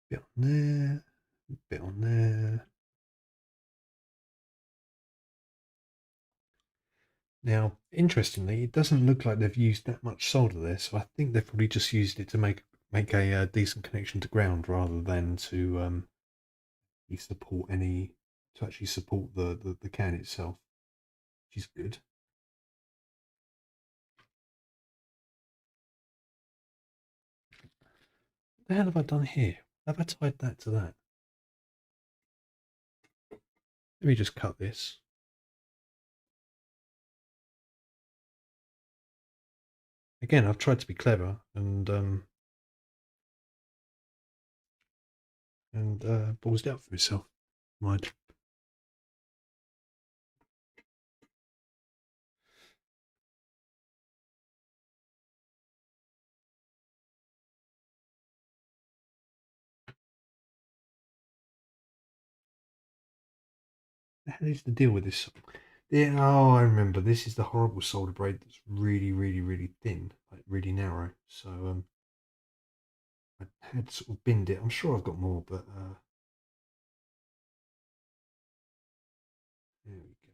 Bit on there, bit on there. Now, interestingly, it doesn't look like they've used that much solder there, so I think they've probably just used it to make a decent connection to ground rather than to support any to actually support the can itself, which is good. What the hell have I done here? Have I tied that to that? Let me just cut this. Again, I've tried to be clever and balls it out for myself. Mind. The hell is the deal with this? Yeah, oh, I remember. This is the horrible solder braid that's really, really, really thin, like really narrow. So I had sort of binned it. I'm sure I've got more, but there we go.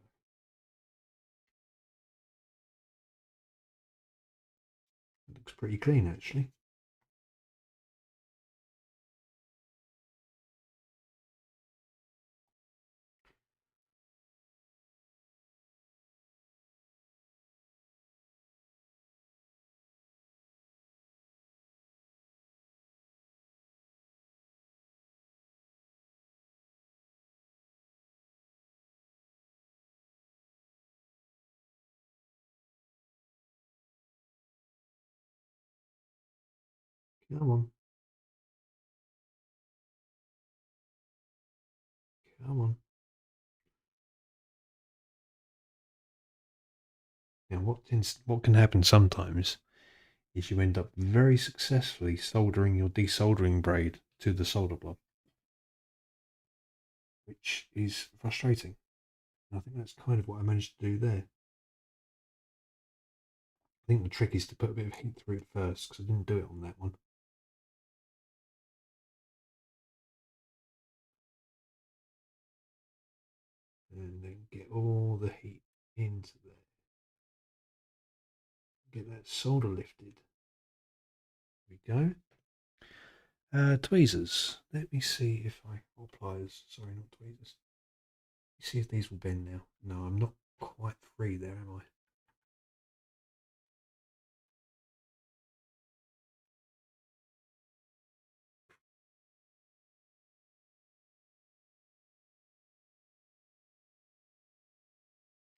It looks pretty clean, actually. Come on, come on. Now, what can happen sometimes is you end up very successfully soldering your desoldering braid to the solder block, which is frustrating. And I think that's kind of what I managed to do there. I think the trick is to put a bit of heat through it first, because I didn't do it on that one. And then get all the heat into there. Get that solder lifted. There we go. Tweezers. Let me see if or pliers. Sorry, not tweezers. See if these will bend now. No, I'm not quite free there, am I?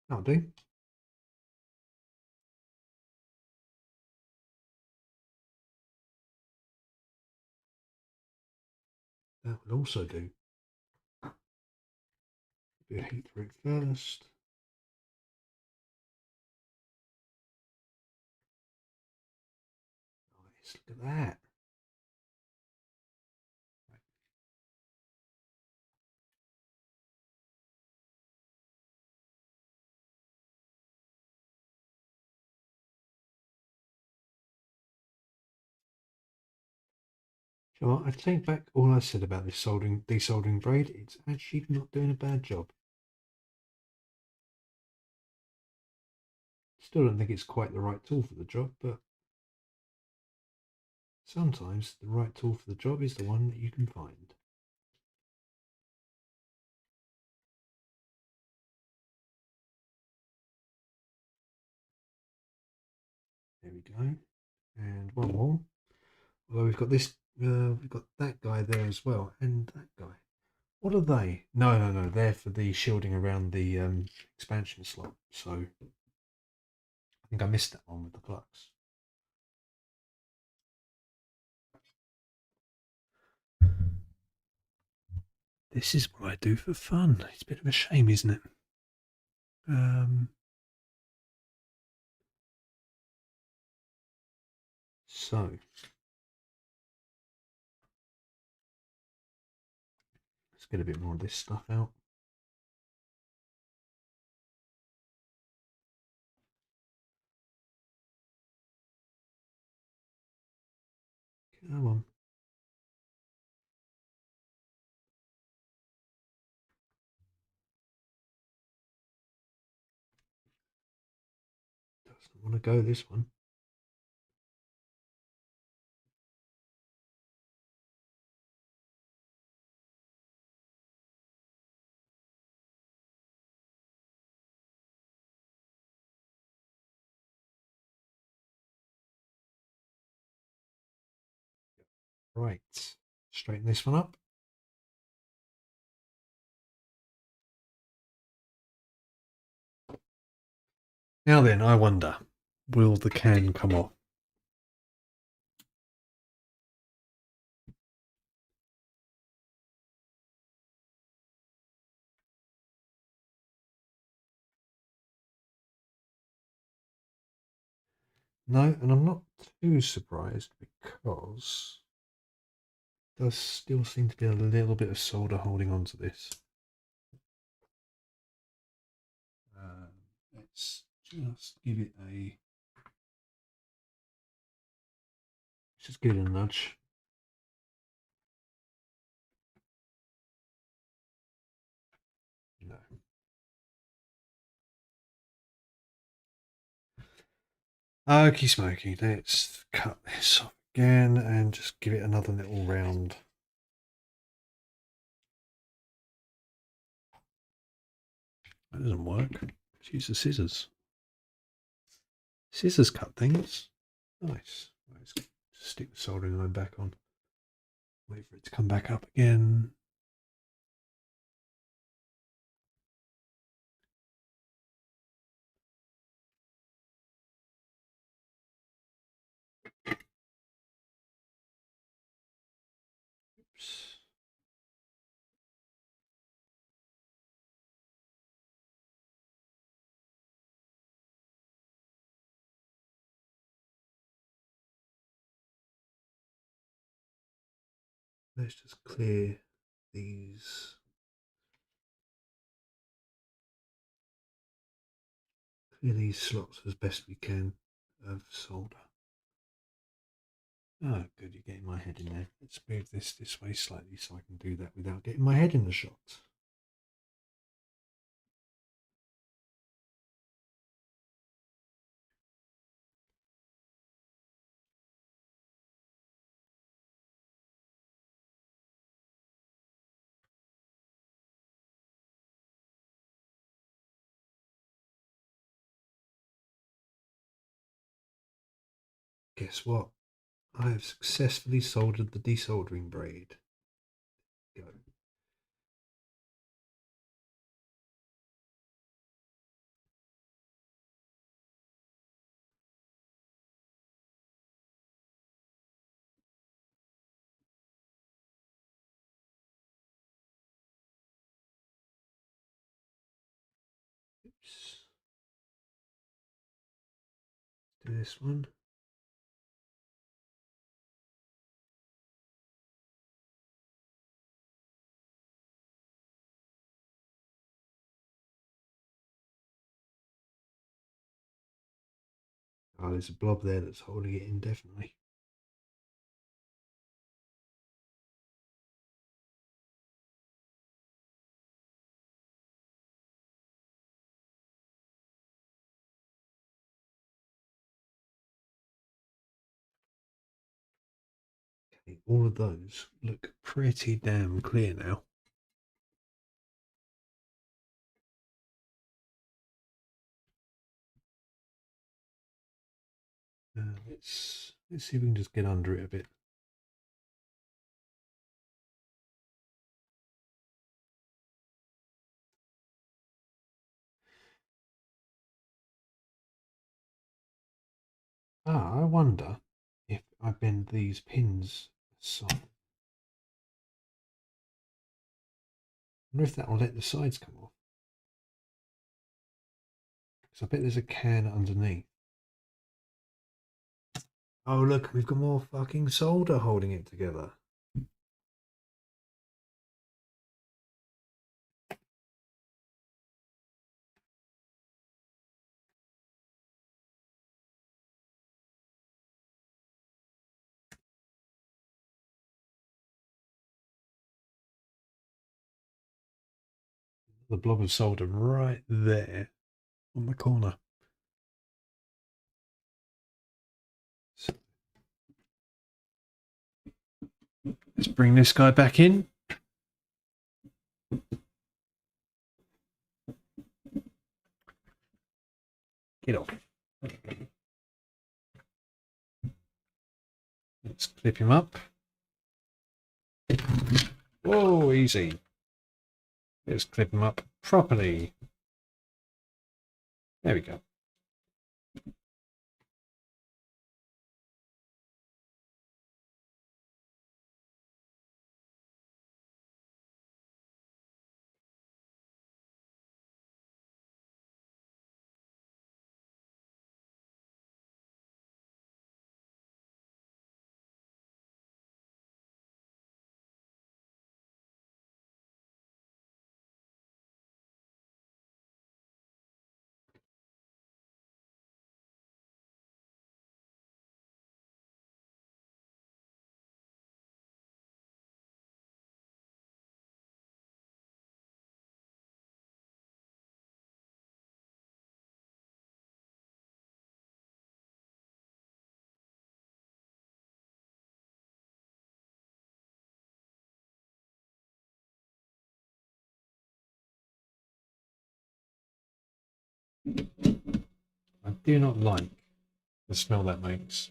That'll do. That will also do. Bit of heat through it first. Nice, look at that. You know what? I take back all I said about this desoldering braid. It's actually not doing a bad job. Still don't think it's quite the right tool for the job, but sometimes the right tool for the job is the one that you can find. There we go. And one more. Although we've got we've got that guy there as well, and that guy. What are they? No, no, no. They're for the shielding around the expansion slot. So I think I missed that one with the flux. This is what I do for fun. It's a bit of a shame, isn't it? So let's get a bit more of this stuff out. Come on. Doesn't want to go this one. Right, straighten this one up. Now then, I wonder, will the can come off? No, and I'm not too surprised because there does still seem to be a little bit of solder holding on to this. Let's just give it a just give it a nudge. No. Okie smoky, let's cut this off again and just give it another little round. That doesn't work. Let's use the scissors. Scissors cut things. Nice. Let's stick the soldering iron back on. Wait for it to come back up again. Oops. Let's just clear these. Clear these slots as best we can of solder. Oh, good, you're getting my head in there. Let's move this way slightly so I can do that without getting my head in the shot. Guess what? I have successfully soldered the desoldering braid. Go. Oops. Do this one. Oh, there's a blob there that's holding it indefinitely. Okay, all of those look pretty damn clear now. Let's see if we can just get under it a bit. Ah, I wonder if I bend these pins aside. I wonder if that will let the sides come off. Because I bet there's a can underneath. Oh, look, we've got more fucking solder holding it together. The blob of solder right there on the corner. Let's bring this guy back in. Get off. Let's clip him up. Whoa, easy. Let's clip him up properly. There we go. I do not like the smell that makes.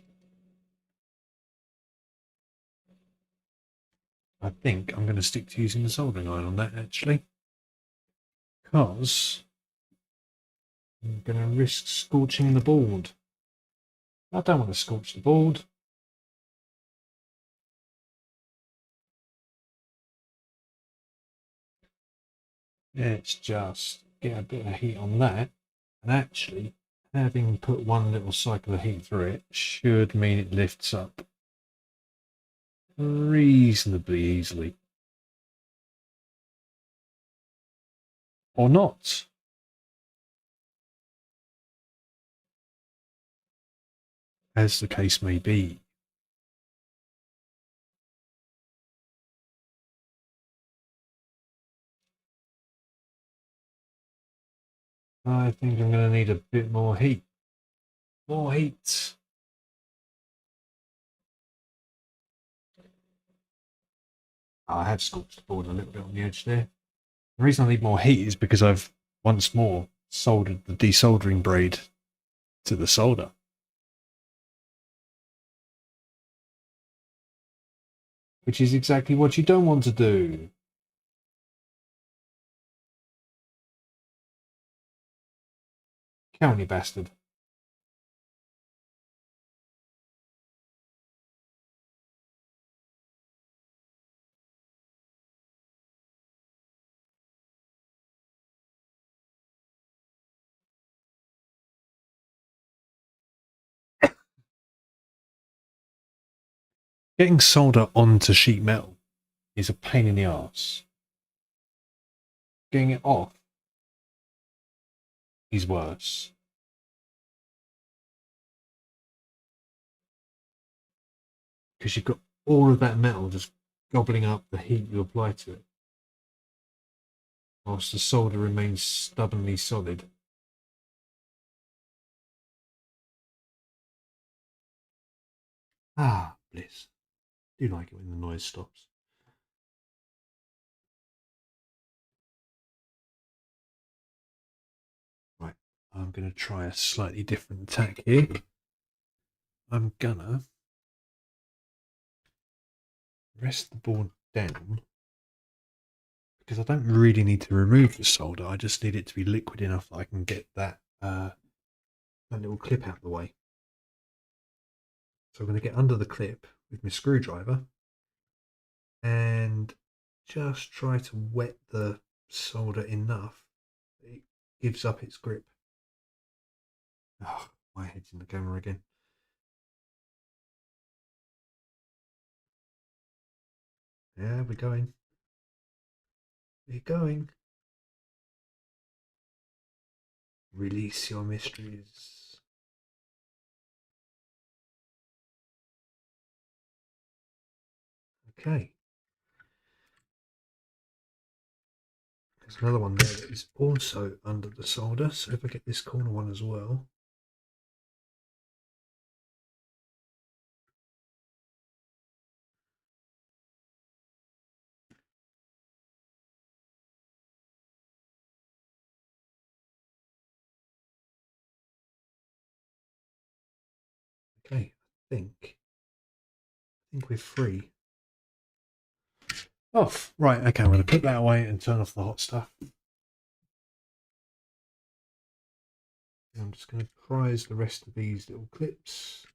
I think I'm going to stick to using the soldering iron on that actually, because I'm going to risk scorching the board. I don't want to scorch the board. Let's just get a bit of heat on that, and actually having put one little cycle of heat through it should mean it lifts up reasonably easily. Or not. As the case may be. I think I'm going to need a bit more heat. More heat. I have scorched the board a little bit on the edge there. The reason I need more heat is because I've once more soldered the desoldering braid to the solder. Which is exactly what you don't want to do. County bastard. Getting solder onto sheet metal is a pain in the arse. Getting it off is worse. Because you've got all of that metal just gobbling up the heat you apply to it, whilst the solder remains stubbornly solid. Ah, bliss. Do like it when the noise stops. Right, I'm going to try a slightly different tack here. I'm gonna rest the board down because I don't really need to remove the solder. I just need it to be liquid enough that I can get that that little clip out of the way. So I'm going to get under the clip with my screwdriver and just try to wet the solder enough that it gives up its grip. Oh, my head's in the camera again. Yeah, we're going. We're going. Release your mysteries. Okay. There's another one there that is also under the solder. So if I get this corner one as well. Okay, I think we're free. Off. Right, okay, I'm going to put that away and turn off the hot stuff. I'm just going to prise the rest of these little clips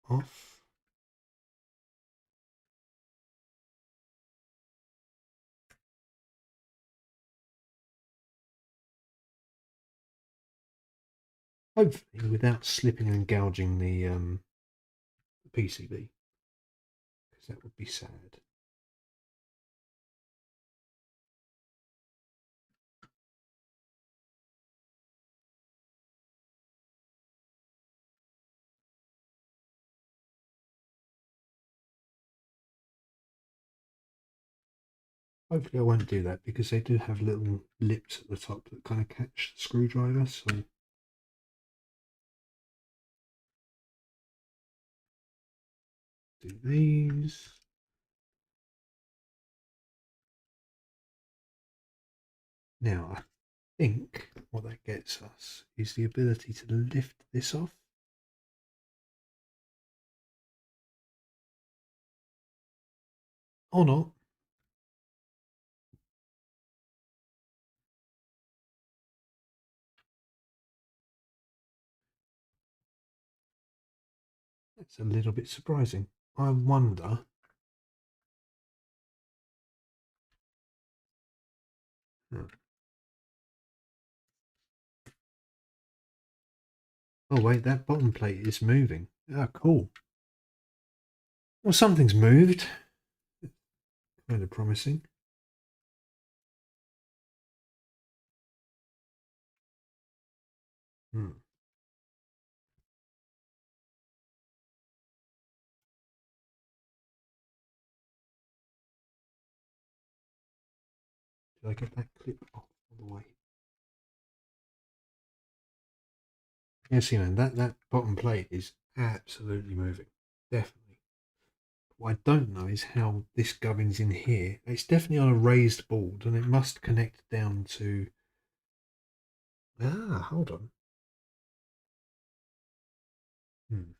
off. Hopefully without slipping and gouging the PCB, because that would be sad. Hopefully I won't do that because they do have little lips at the top that kind of catch the screwdriver, so do these. Now I think what that gets us is the ability to lift this off. Or not. That's a little bit surprising. I wonder. Oh wait, that bottom plate is moving. Ah, cool. Well, something's moved. Kind of promising. Hmm. Did I get that clip off all the way? Yes, you know, that bottom plate is absolutely moving. Definitely. What I don't know is how this gubbin's in here. It's definitely on a raised board and it must connect down to... Ah, hold on. Hmm.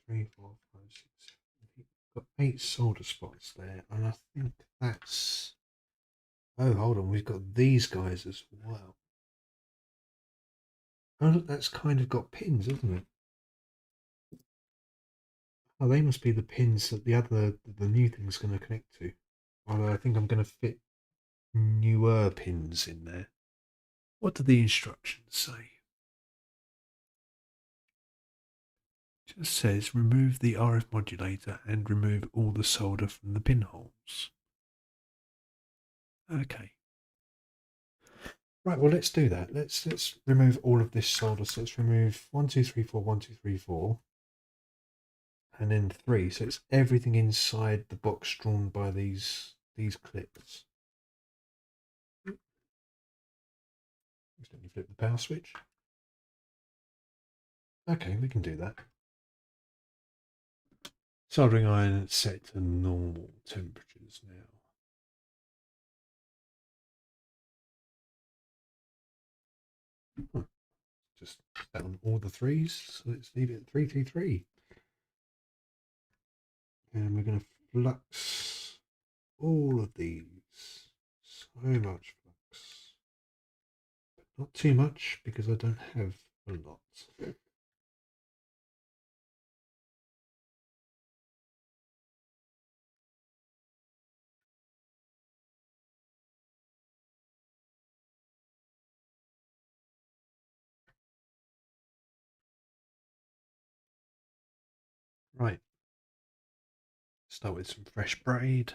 Three, four, five, six, seven, eight. Got 8 solder spots there, and I think that's... Oh, hold on, we've got these guys as well. Oh, look, that's kind of got pins, isn't it? Oh, they must be the pins that the new thing's going to connect to. Although I think I'm going to fit newer pins in there. What do the instructions say? It just says remove the RF modulator and remove all the solder from the pinholes. Okay. Right, well let's do that. Let's remove all of this solder. So let's remove 1, 2, 3, 4, 1, 2, 3, 4. And then 3. So it's everything inside the box drawn by these clips. Just let me flip the power switch. Okay, we can do that. Soldering iron set to normal temperatures now. Just set on all the 3s. So let's leave it at 333. And we're going to flux all of these. So much flux. But not too much because I don't have a lot. Right. Start with some fresh braid.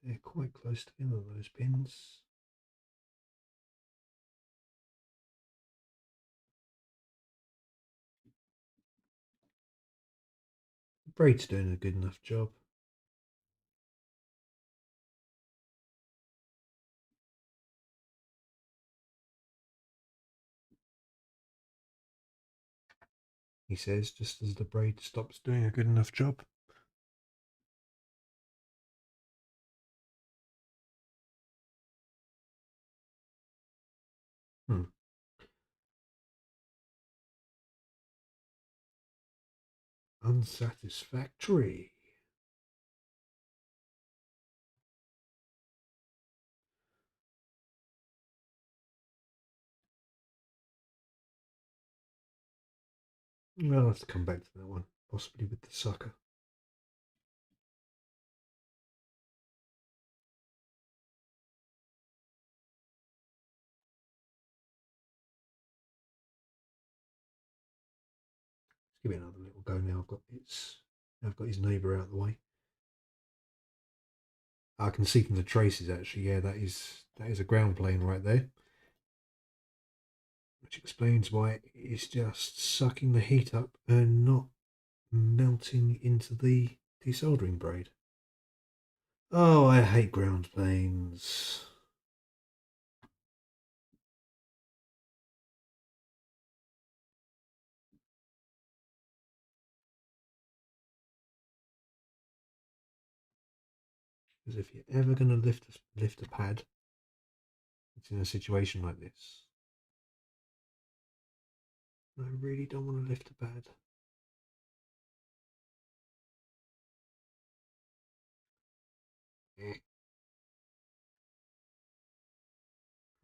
They're quite close together, those pins. The braid's doing a good enough job. He says, just as the braid stops doing a good enough job. Unsatisfactory. I'll have to come back to that one, possibly with the sucker. Let's give it another little go now. I've got his neighbour out of the way. I can see from the traces actually, yeah, that is a ground plane right there. Which explains why it's just sucking the heat up and not melting into the desoldering braid. Oh, I hate ground planes. Because if you're ever going to lift a pad, it's in a situation like this. I really don't want to lift a pad.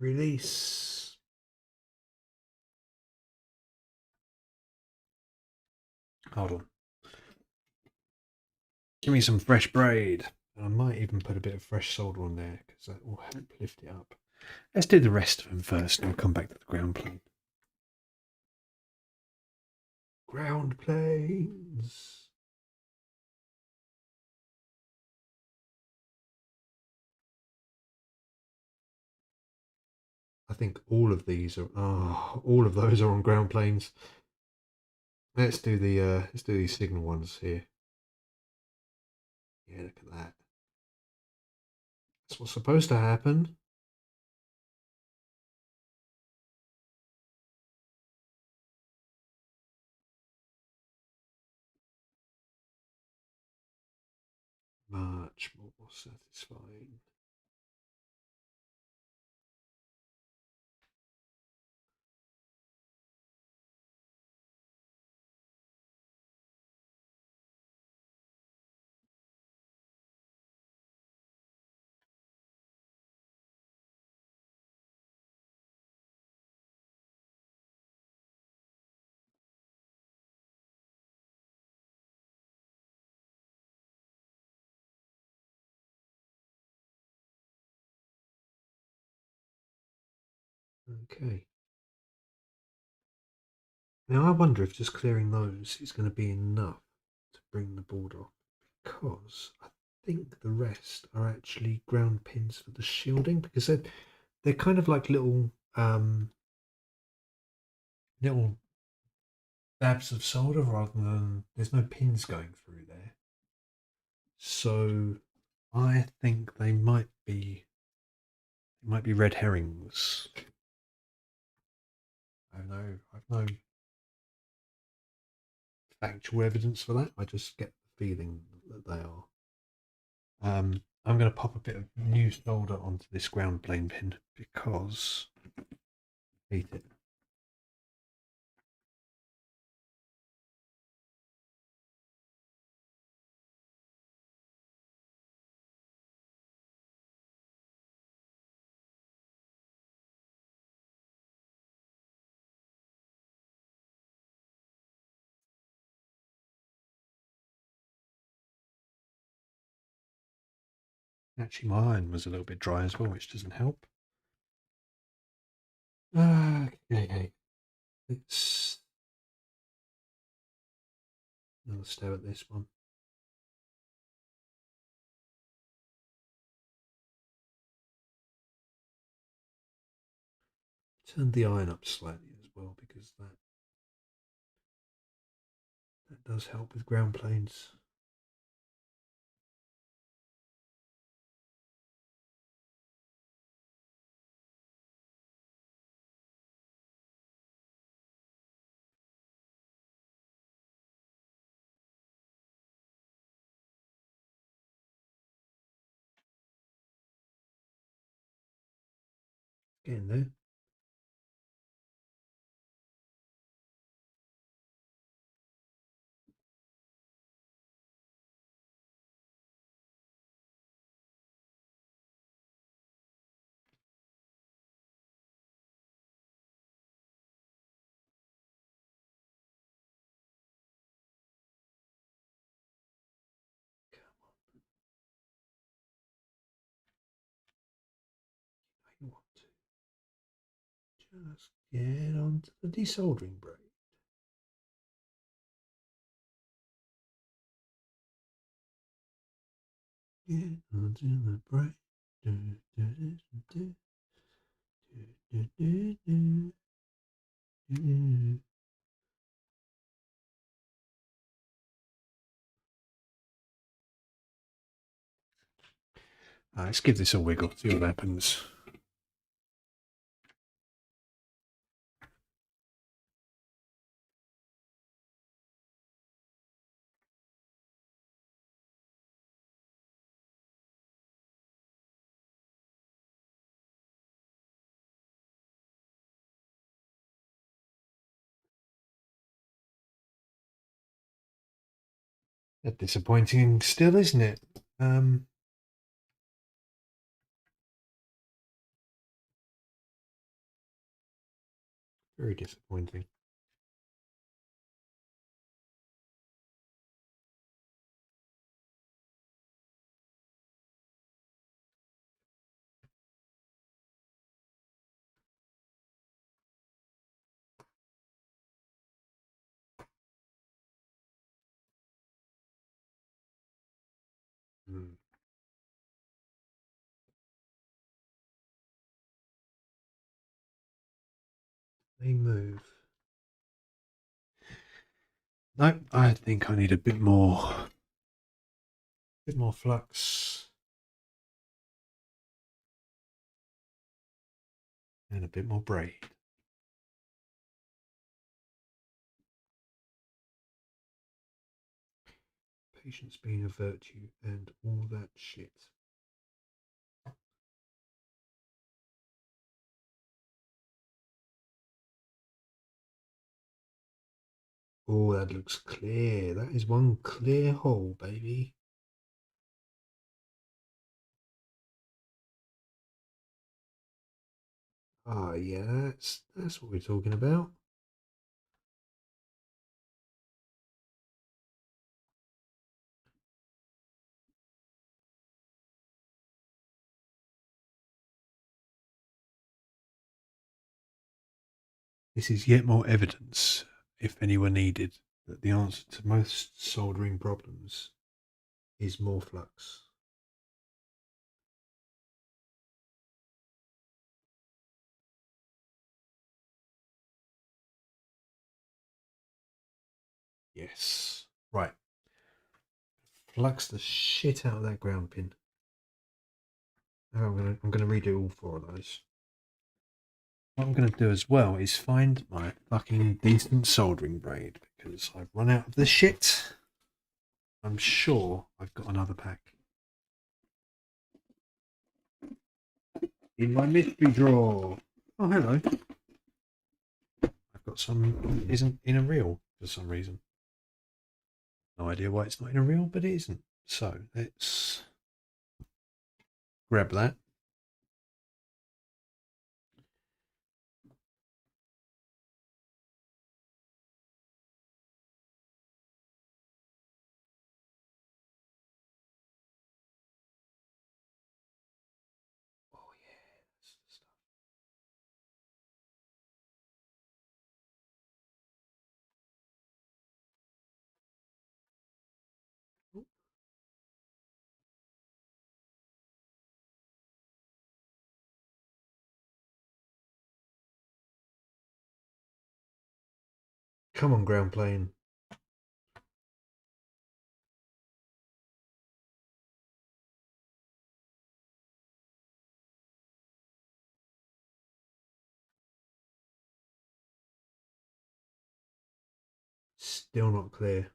Release. Hold on. Give me some fresh braid. And I might even put a bit of fresh solder on there because that will help lift it up. Let's do the rest of them first and we'll come back to the ground plane. Ground planes. I think all of these are all of those are on ground planes. Let's do these signal ones here. Yeah, look at that. That's what's supposed to happen. Much more satisfying. Okay. Now I wonder if just clearing those is going to be enough to bring the board off, because I think the rest are actually ground pins for the shielding, because they're kind of like little little dabs of solder rather than there's no pins going through there. So I think they might be red herrings. I've no factual evidence for that. I just get the feeling that they are. I'm going to pop a bit of new solder onto this ground plane pin because heat it. Actually, my iron was a little bit dry as well, which doesn't help. Okay, let's another stab at this one. Turn the iron up slightly as well because that does help with ground planes. Getting there. I want to just get onto the desoldering brake. Get onto the brake. Do, do, do, do, do, do, do, do. Let's give this a wiggle, see what happens. Disappointing still, isn't it? Very disappointing. They move. No, I think I need a bit more flux and a bit more braid. Patience being a virtue and all that shit. Oh, that looks clear. That is one clear hole, baby. Ah, yeah, that's what we're talking about. This is yet more evidence, if any were needed, that the answer to most soldering problems is more flux. Yes. Right. Flux the shit out of that ground pin. Now I'm gonna redo all four of those. What I'm gonna do as well is find my fucking decent soldering braid because I've run out of this shit. I'm sure I've got another pack in my mystery drawer. Oh, hello. I've got some isn't in a reel for some reason. No idea why it's not in a reel, but it isn't. So let's grab that. Oh yeah, that's the stuff. Come on, ground plane. Still not clear.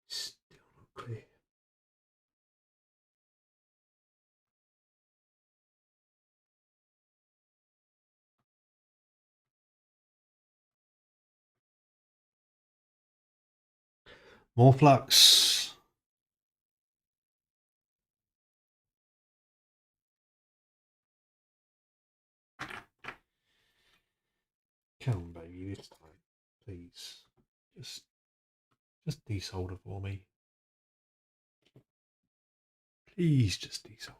Still not clear. More flux. Come on, baby, this time. Please. Just desolder for me. Please just desolder.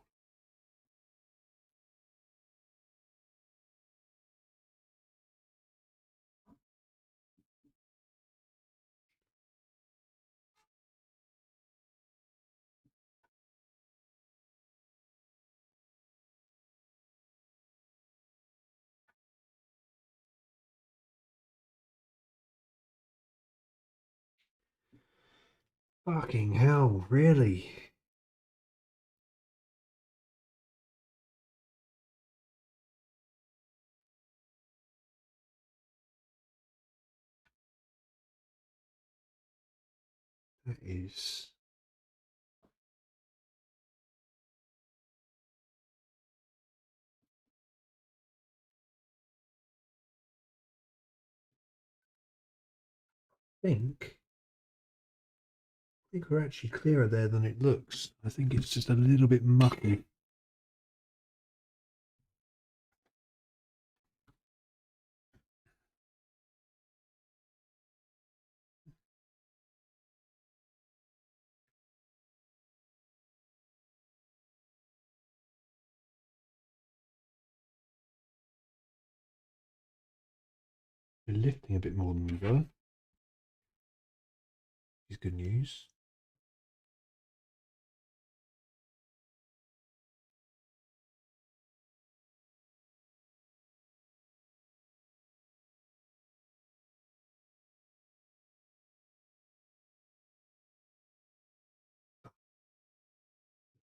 Fucking hell, really? That is... I think we're actually clearer there than it looks. I think it's just a little bit mucky. We're lifting a bit more than we were. Is good news.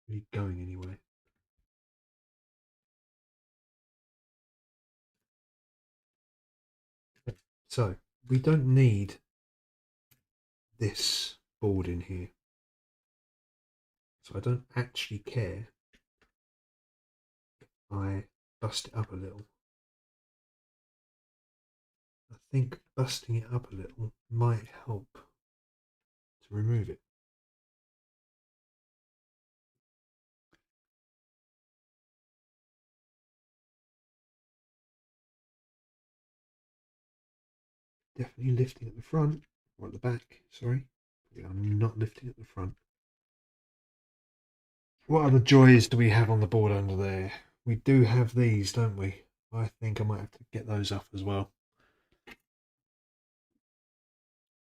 Are you going anywhere? So, we don't need this board in here. So I don't actually care if I bust it up a little. I think busting it up a little might help to remove it. Definitely lifting at the front, or at the back, sorry. I'm not lifting at the front. What other joys do we have on the board under there? We do have these, don't we? I think I might have to get those off as well.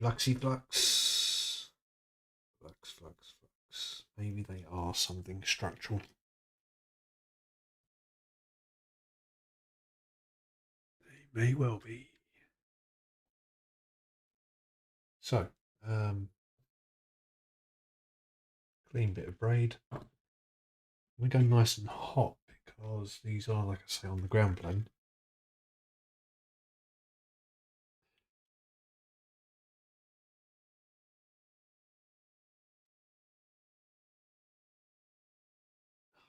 Fluxy flux. Flux, flux, flux. Maybe they are something structural. They may well be. So, clean bit of braid. We go nice and hot because these are, like I say, on the ground plane.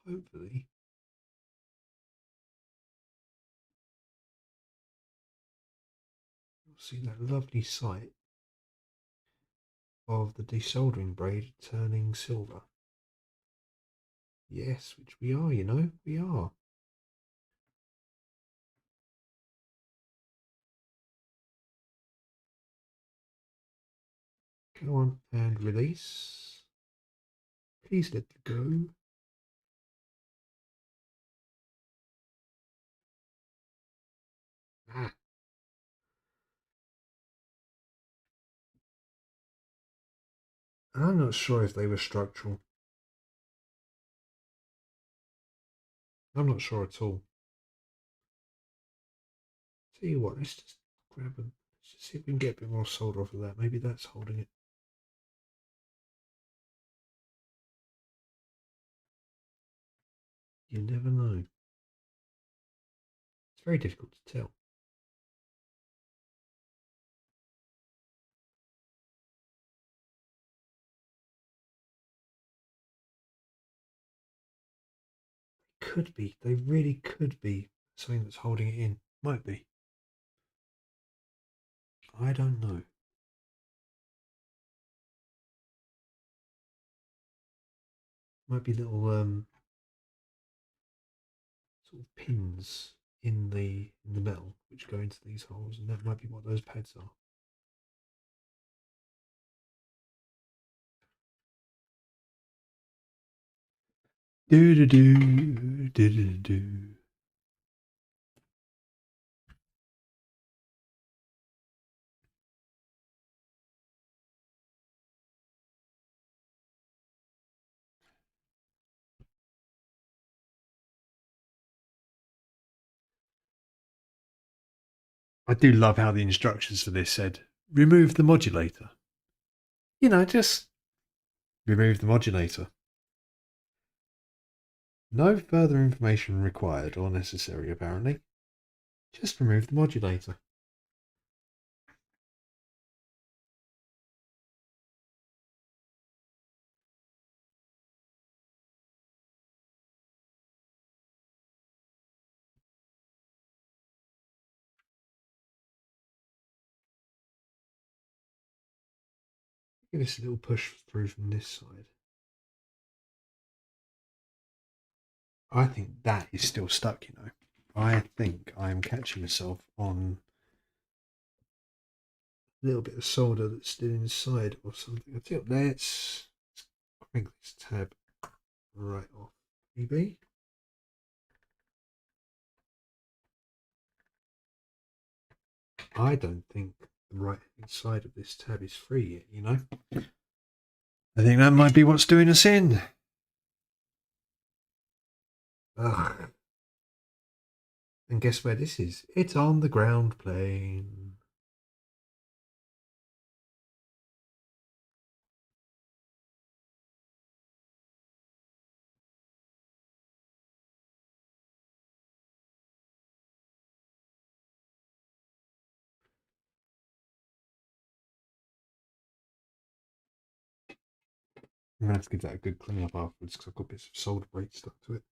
Hopefully, you'll see that lovely sight of the desoldering braid turning silver. Yes, which we are, you know, we are. Go on and release. Please let it go. Ah. And I'm not sure if they were structural. I'm not sure at all. Tell you what, let's just grab them. Let's just see if we can get a bit more solder off of that. Maybe that's holding it. You never know. It's very difficult to tell. Could be. They really could be something that's holding it in. Might be. I don't know. Might be little sort of pins in the metal which go into these holes, and that might be what those pads are. Do do do do do do. I do love how the instructions for this said, remove the modulator. You know, just remove the modulator. No further information required or necessary, apparently. Just remove the modulator. Give this a little push through from this side. I think that is still stuck, you know. I think I am catching myself on a little bit of solder that's still inside or something. I think let's crank this tab right off. Maybe. I don't think the right hand side of this tab is free yet, you know. I think that might be what's doing us in. Ugh. And guess where this is? It's on the ground plane. I'm going to have to give that a good clean up afterwards because I've got bits of solder braid stuck to it.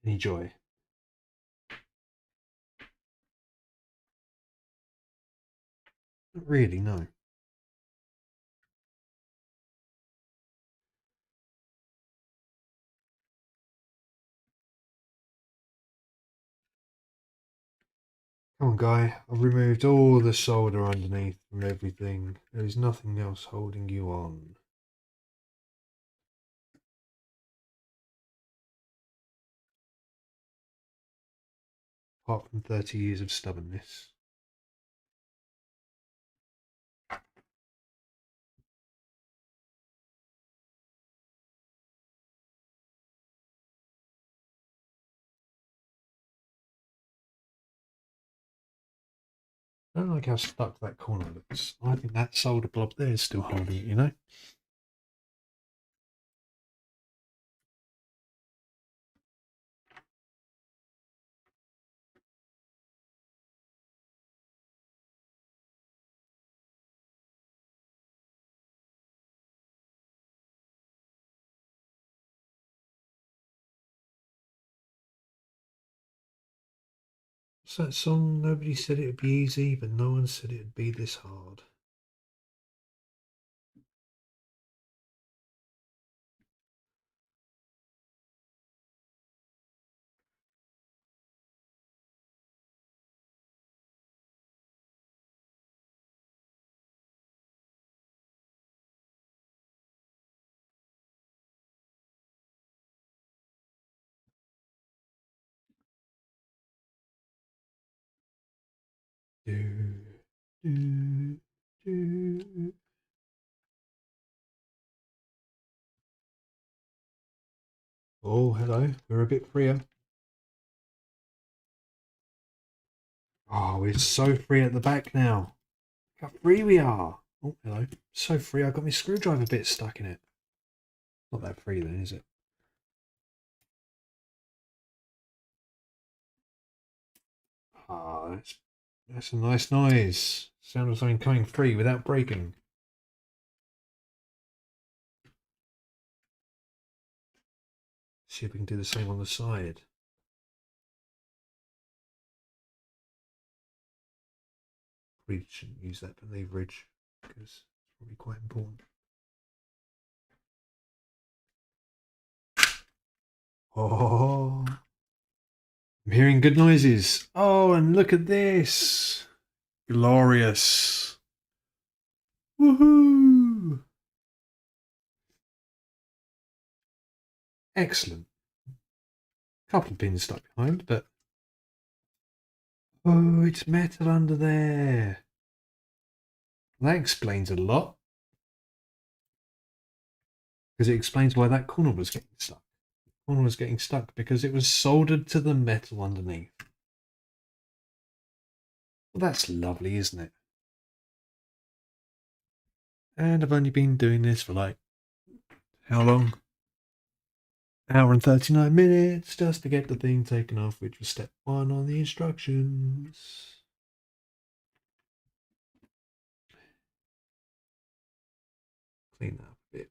Any joy? Not really, no. Come on, guy. I've removed all the solder underneath from everything. There is nothing else holding you on. Apart from 30 years of stubbornness. I don't like how stuck that corner looks. I think that solder blob there is still holding it, you know? What's that song? Nobody said it would be easy, but no one said it would be this hard. Do, do, do. Oh, hello. We're a bit freer. Oh, we're so free at the back now. Look how free we are. Oh, hello. So free, I got my screwdriver bit stuck in it. Not that free then, is it? Ah, that's a nice noise. Sound of something coming free without breaking. See if we can do the same on the side. We shouldn't use that for leverage because it's probably quite important. Oh, I'm hearing good noises. Oh, and look at this. Glorious. Woohoo. Excellent. Couple of pins stuck behind, but oh, it's metal under there. That explains a lot. Because it explains why that corner was getting stuck. The corner was getting stuck because it was soldered to the metal underneath. Well, that's lovely, isn't it? And I've only been doing this for like, how long? Hour and 39 minutes just to get the thing taken off, which was step 1 on the instructions. Clean that up a bit.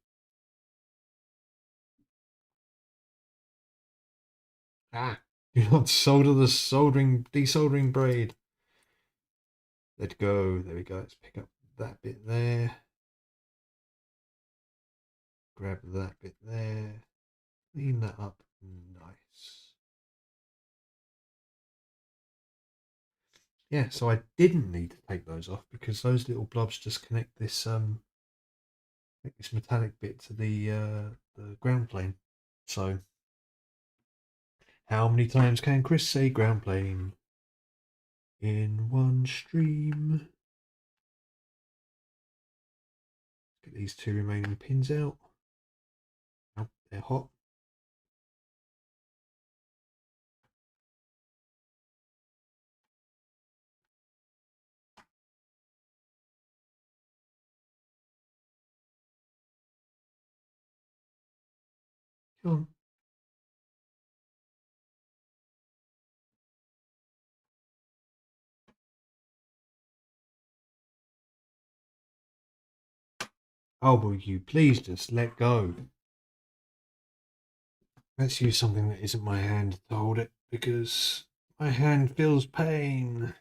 Ah, do not solder the desoldering braid. Let go. There we go. Let's pick up that bit there. Grab that bit there. Clean that up. Nice. Yeah, so I didn't need to take those off because those little blobs just connect this metallic bit to the ground plane. So how many times can Chris say ground plane in one stream? Get these 2 remaining pins out. Oh, they're hot. Come on. Oh, will you please just let go? Let's use something that isn't my hand to hold it because my hand feels pain.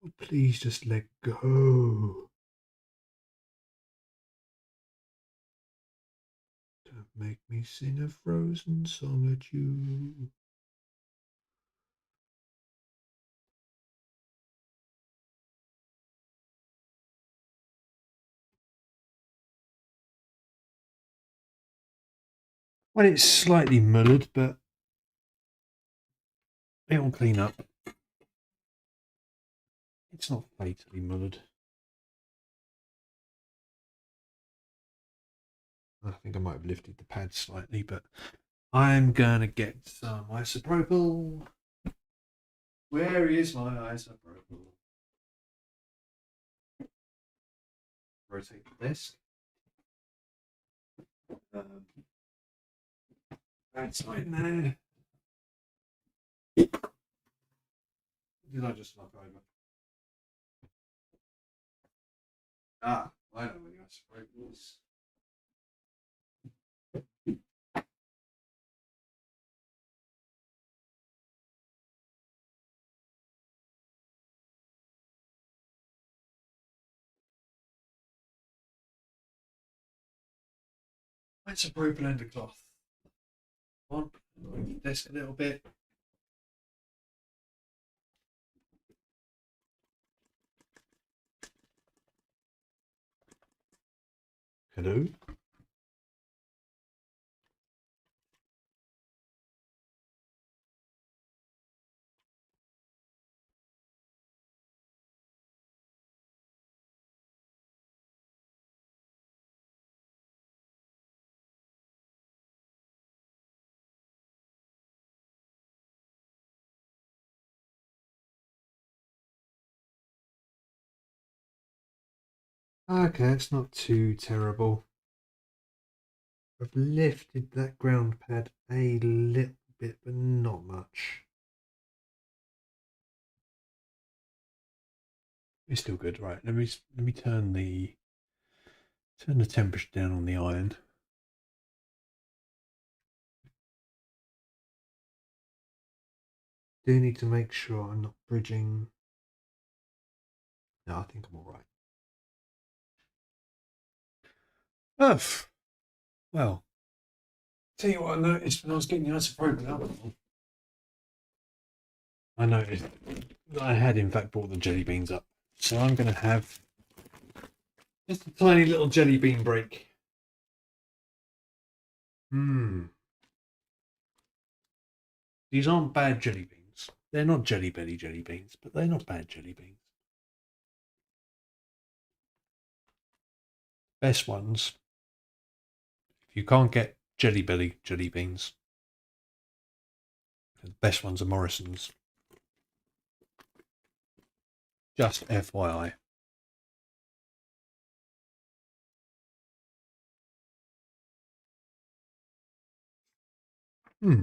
Oh, please just let go. Don't make me sing a frozen song at you. Well, it's slightly mullered, but it'll clean up. It's not fatally mullered. I think I might have lifted the pad slightly, but I'm gonna get some isopropyl. Where is my isopropyl? Rotate the desk. That's in there. Did I just knock over? Ah, I know where the isopropyl is. Isopropyl and a cloth. On, move the desk a little bit. Hello. Okay, it's not too terrible. I've lifted that ground pad a little bit, but not much. It's still good. Right, let me turn the temperature down on the iron. Do need to make sure I'm not bridging. No, I think I'm all right. Oh, well, tell you what I noticed when I was getting the isopropyl alcohol. I noticed that I had in fact brought the jelly beans up. So I'm going to have just a tiny little jelly bean break. These aren't bad jelly beans. They're not jelly belly jelly beans, but they're not bad jelly beans. Best ones, if you can't get jelly belly jelly beans, the best ones are Morrison's. Just FYI. Hmm.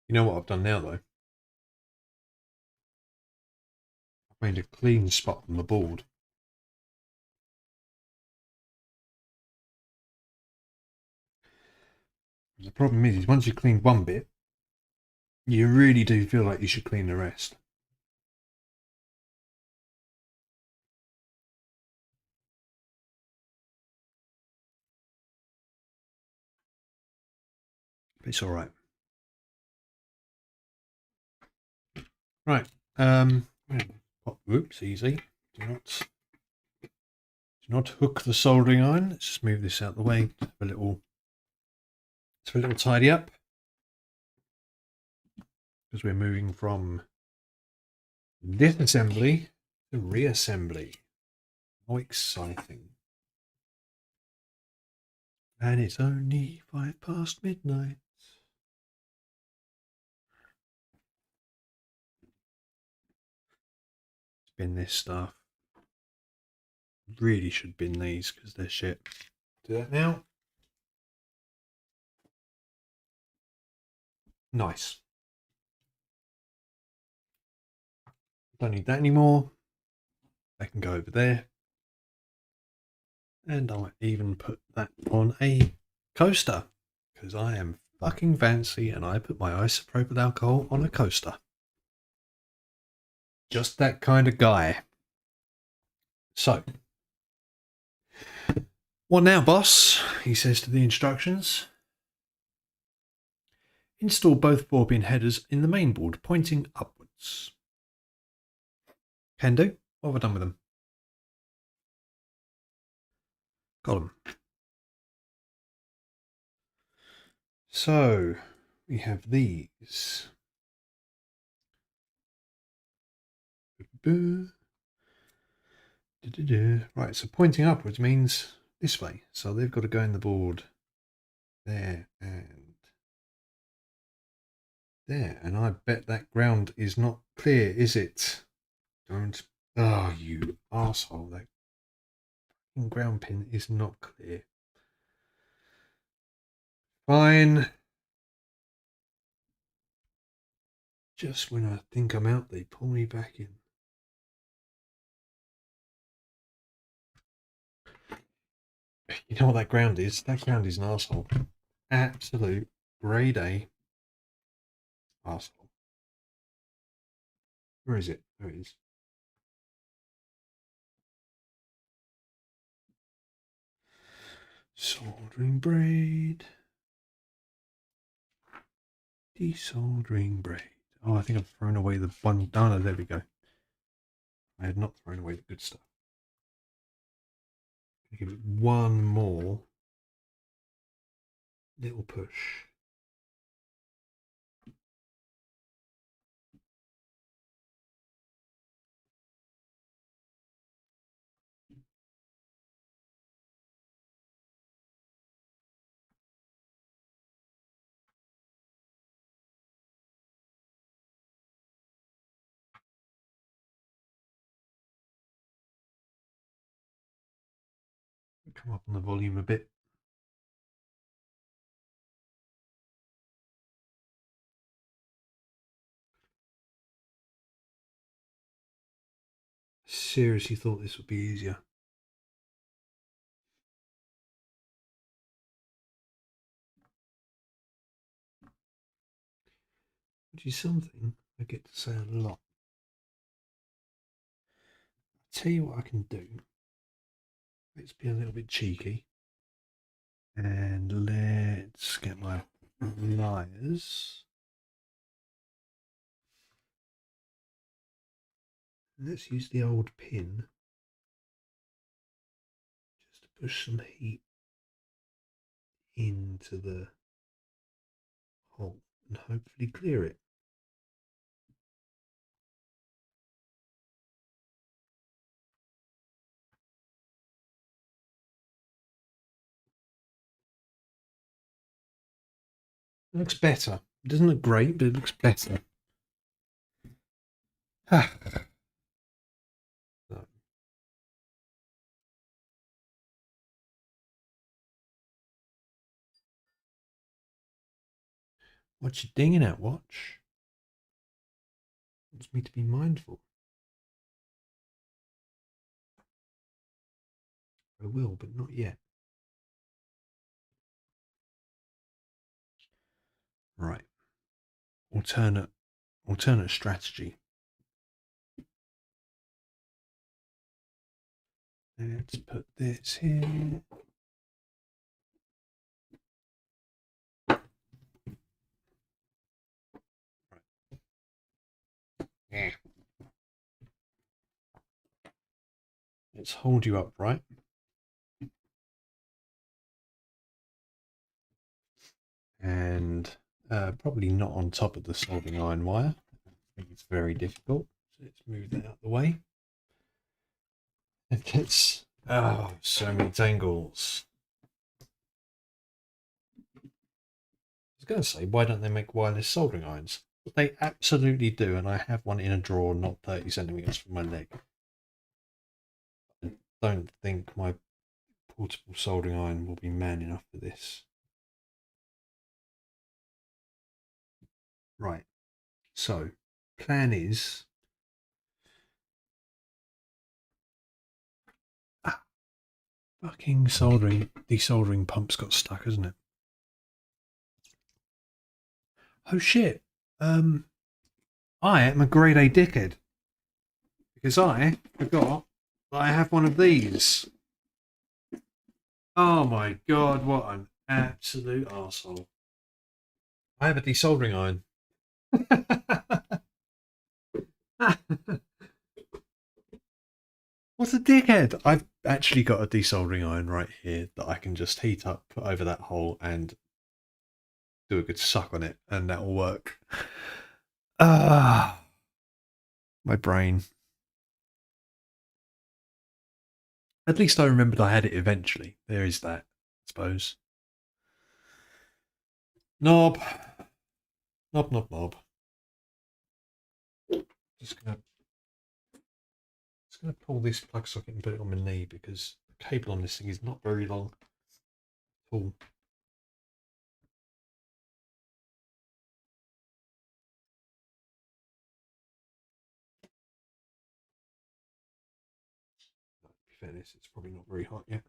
You know what I've done now though? I've made a clean spot on the board. The problem is once you clean one bit, you really do feel like you should clean the rest. But it's all right. Right. Whoops, easy. Do not hook the soldering iron. Let's just move this out of the way. Let's have a little tidy up. Because we're moving from disassembly to reassembly. How exciting. And it's only midnight. Bin this stuff. Really should bin these because they're shit. Do that now. Nice. Don't need that anymore. They can go over there. And I might even put that on a coaster because I am fucking fancy and I put my isopropyl alcohol on a coaster. Just that kind of guy. So, what now, boss? He says to the instructions. Install both 4-pin headers in the mainboard, pointing upwards. Can do. What have I done with them? Got them. So, we have these. Right, so pointing upwards means this way. So they've got to go in the board there and there. And I bet that ground is not clear, is it? Don't. Oh, you arsehole. That ground pin is not clear. Fine. Just when I think I'm out, they pull me back in. You know what that ground is? That ground is an arsehole. Absolute grade A arsehole. Where is it? There it is. Soldering braid. Desoldering braid. Oh, I think I've thrown away the one. Oh, no, there we go. I had not thrown away the good stuff. Give it one more little push. Come up on the volume a bit. Seriously thought this would be easier. Which is something I get to say a lot. I'll tell you what I can do. Let's be a little bit cheeky. And let's get my pliers. Let's use the old pin just to push some heat into the hole and hopefully clear it. It looks better. It doesn't look great, but it looks better. So. What you dinging at, watch? Wants me to be mindful. I will, but not yet. Right. Alternate strategy. Let's put this here. Yeah. Let's hold you upright. And probably not on top of the soldering iron wire. I think it's very difficult. So let's move that out of the way. And let's, oh, so many tangles. I was going to say, why don't they make wireless soldering irons? But they absolutely do, and I have one in a drawer not 30 centimeters from my leg. I don't think my portable soldering iron will be man enough for this. Right, so plan is fucking desoldering pump's got stuck, hasn't it? Oh shit. I am a grade A dickhead because I forgot that I have one of these. Oh my god, what an absolute arsehole. I have a desoldering iron. What a dickhead. I've actually got a desoldering iron right here that I can just heat up, put over that hole and do a good suck on it, and that will work. Ah, my brain. At least I remembered I had it eventually. There is that, I suppose. Knob. Knob, knob, knob. Just gonna pull this plug socket and put it on my knee because the cable on this thing is not very long. Pull. In fairness, it's probably not very hot yet.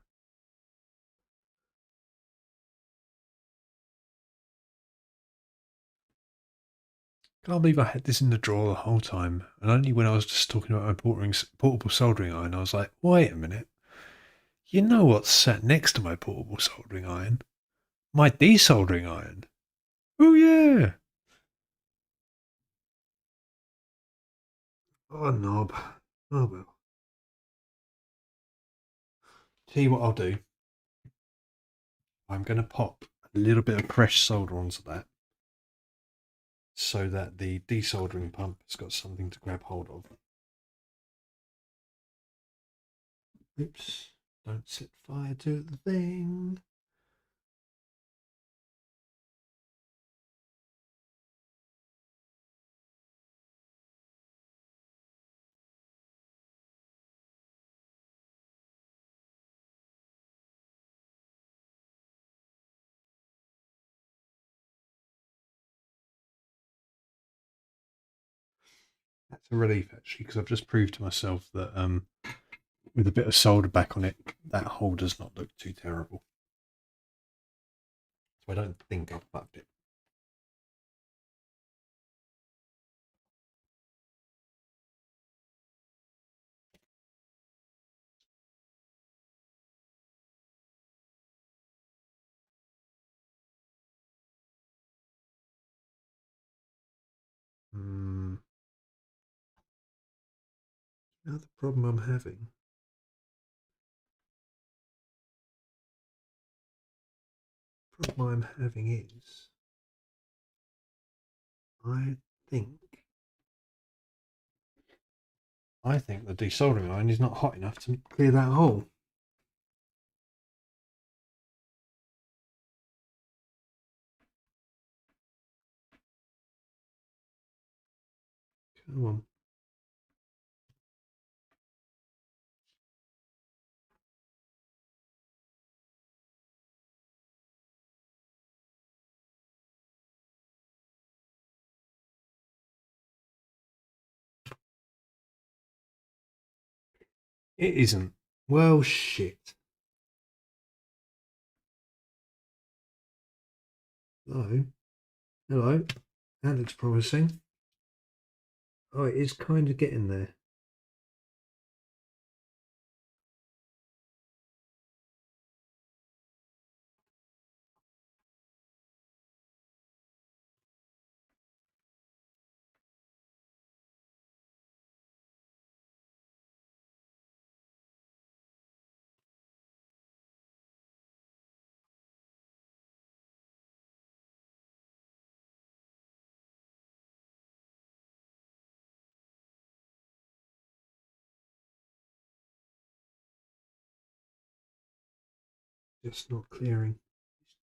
Can't believe I had this in the drawer the whole time, and only when I was just talking about my portable soldering iron, I was like, wait a minute. You know what's sat next to my portable soldering iron? My desoldering iron. Oh yeah. Oh knob. Oh well. Tell you what I'll do. I'm going to pop a little bit of fresh solder onto that so that the desoldering pump has got something to grab hold of. Oops, don't set fire to the thing. That's a relief actually, because I've just proved to myself that with a bit of solder back on it, that hole does not look too terrible. So I don't think I've bugged it. Now the problem I'm having. Problem I'm having is, I think, I think the desoldering iron is not hot enough to clear that hole. Come on. It isn't. Well, shit. Hello. Hello. That looks promising. Oh, it is kind of getting there. Just not clearing.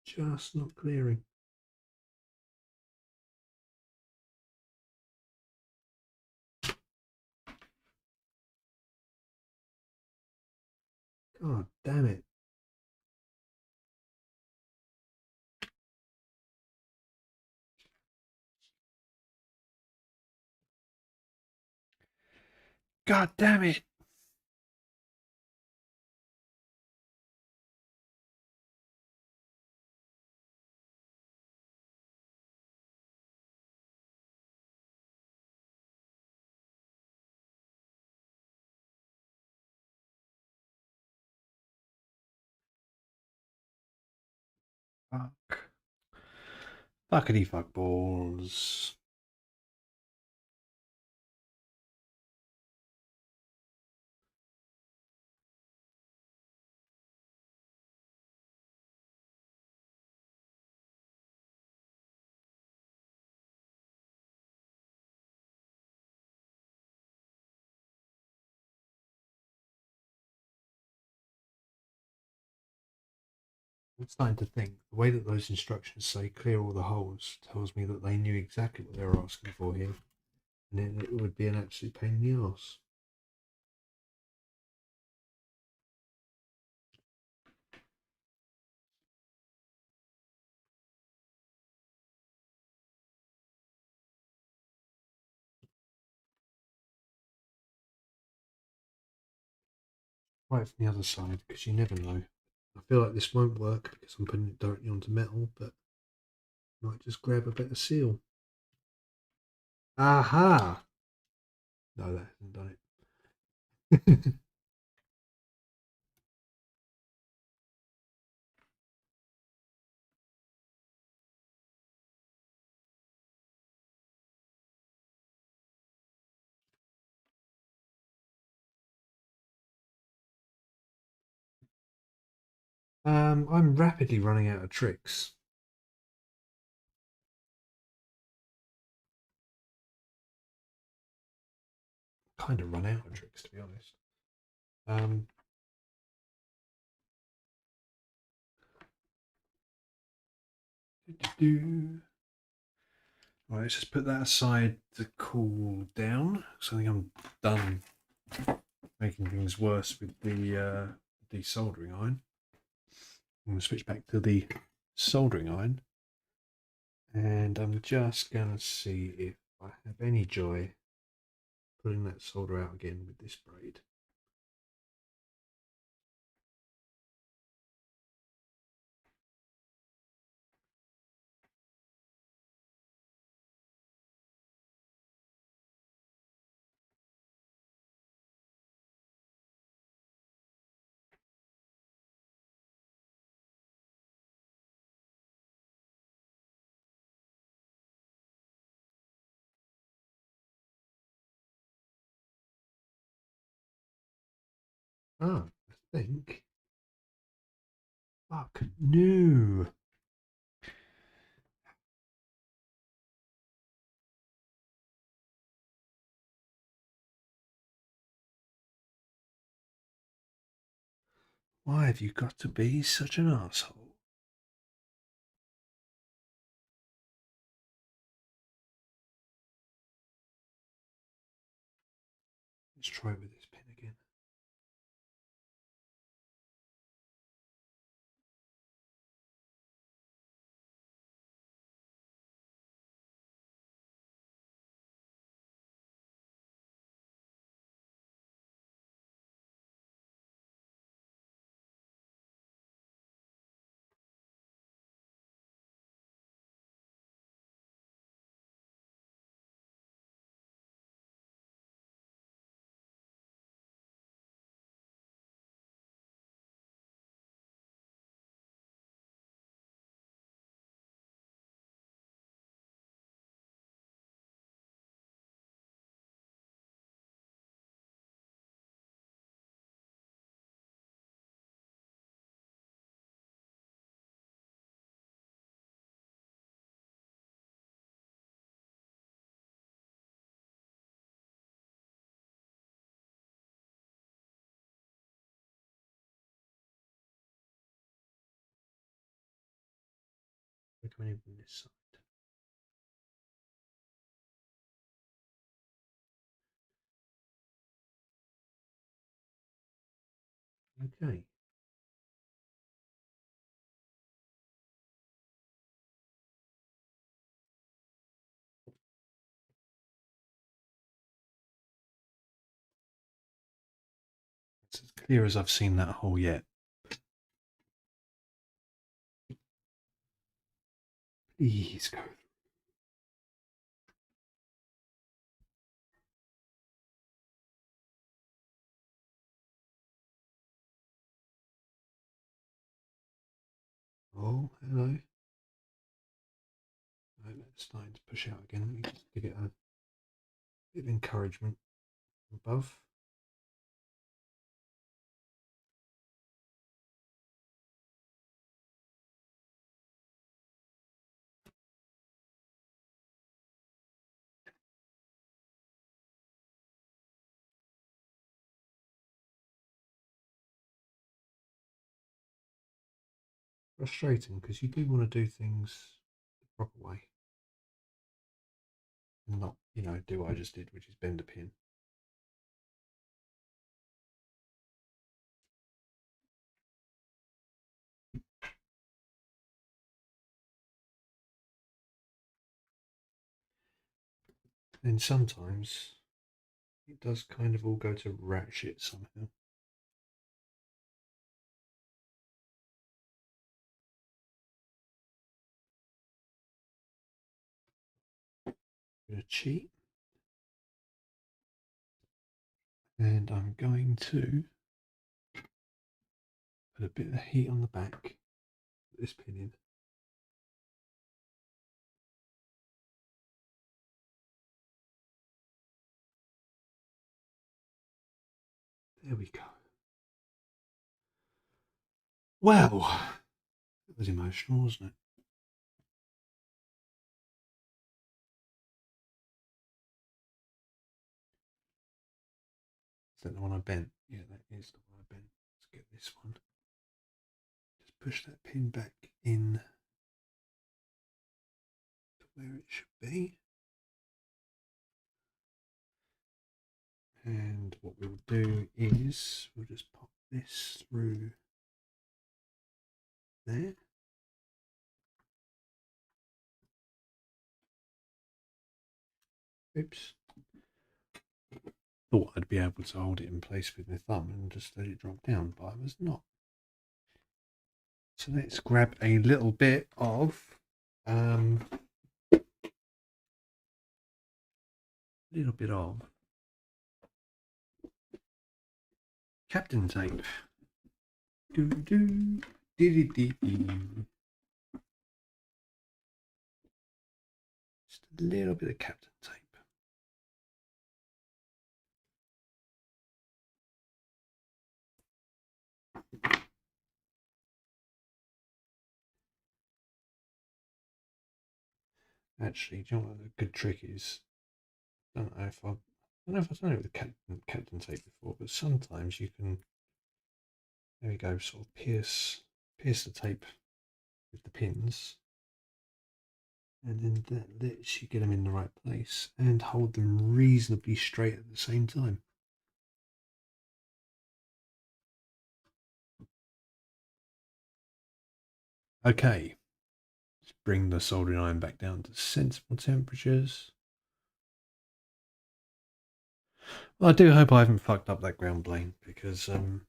It's just not clearing. God damn it. God damn it. Fuck. Fuckity fuck balls. I'm starting to think the way that those instructions say clear all the holes tells me that they knew exactly what they were asking for here. And it would be an absolute pain in the arse. Right from the other side, because you never know. I feel like this won't work because I'm putting it directly onto metal, but I might just grab a bit of seal. Aha! No, that hasn't done it. I'm rapidly running out of tricks. Kind of run out of tricks, to be honest. Um, Right, let's just put that aside to cool down. So I think I'm done making things worse with the desoldering iron. I'm going to switch back to the soldering iron. And I'm just going to see if I have any joy pulling that solder out again with this braid. Ah, I think. Fuck no. Why have you got to be such an asshole? Let's try with this pen again. We're coming in from this side. Okay. It's as clear as I've seen that hole yet. Please go. Oh, hello. Right, that's starting to push out again. Let me just give it a bit of encouragement above. Frustrating because you do want to do things the proper way and not, do what I just did, which is bend a pin. And sometimes it does kind of all go to rat shit somehow. Gonna cheat. And I'm going to put a bit of heat on the back, put this pin in. There we go. Well, it was emotional, wasn't it? Is that the one I bent? Yeah, that is the one I bent. Let's get this one. Just push that pin back in to where it should be. And what we'll do is we'll just pop this through there. Oops. thought I'd be able to hold it in place with my thumb and just let it drop down, but I was not. So let's grab a little bit of Captain tape. Do do dee dee dee. Just a little bit of Captain tape. Actually, do you know what a good trick is? I don't know if I've done it with Captain tape before, but sometimes you can. There we go. Sort of pierce the tape with the pins, and then that lets you get them in the right place and hold them reasonably straight at the same time. Okay, let's bring the soldering iron back down to sensible temperatures. Well, I do hope I haven't fucked up that ground plane, because that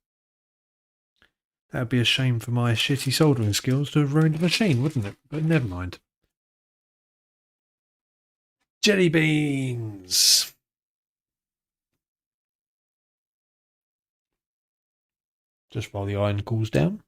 would be a shame for my shitty soldering skills to have ruined the machine, wouldn't it? But never mind. Jelly beans! Just while the iron cools down.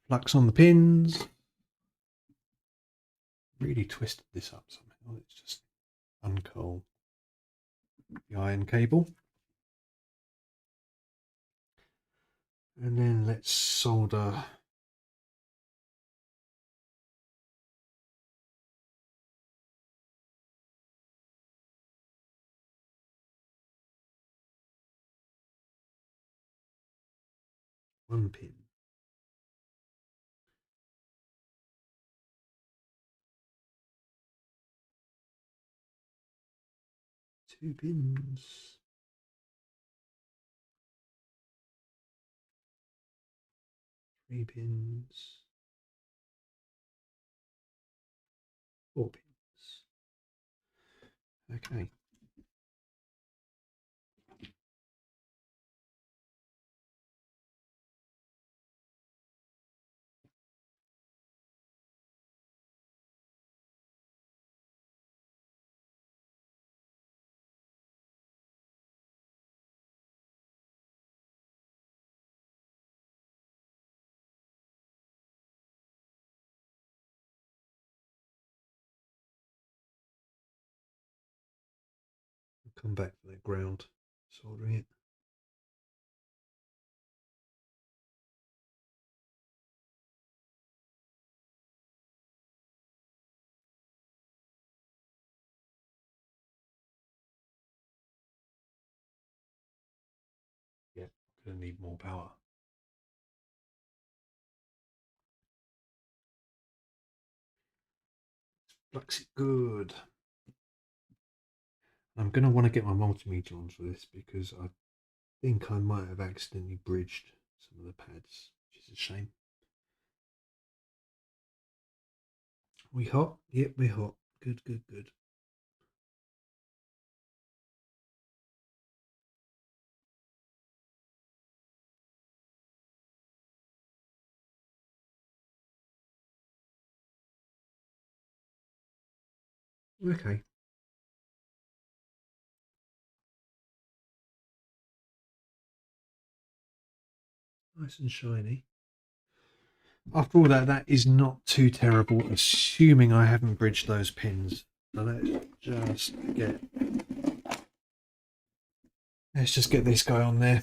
Flux on the pins. Really twisted this up somehow. Let's just uncurl the iron cable. And then let's solder one pin. Two pins. Three pins. Four pins. Okay. I'll come back to that ground, soldering it. Yeah, gonna need more power. Flux it good. I'm going to want to get my multimeter on for this, because I think I might have accidentally bridged some of the pads, which is a shame. We hot? Yep, we're hot. Good, good, good. Okay. Nice and shiny. After all that, that is not too terrible, assuming I haven't bridged those pins. So let's just get this guy on there.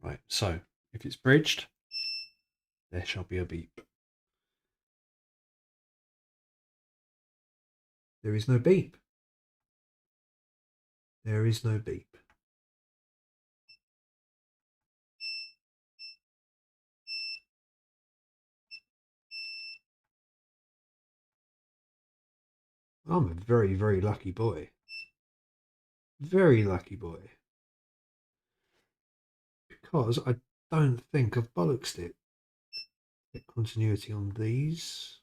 Right, so if it's bridged, there shall be a beep. There is no beep. There is no beep. I'm a very, very lucky boy. Very lucky boy. Because I don't think I've bollocksed it. Get continuity on these.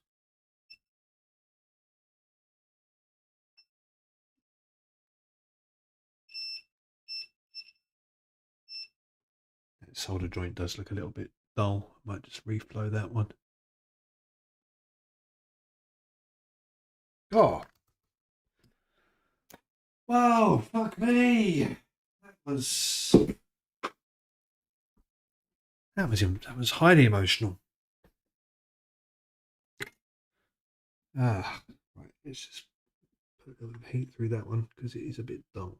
That solder joint does look a little bit dull. I might just reflow that one. Oh. Whoa, fuck me. That was highly emotional. Ah, right, let's just put a little heat through that one because it is a bit dull.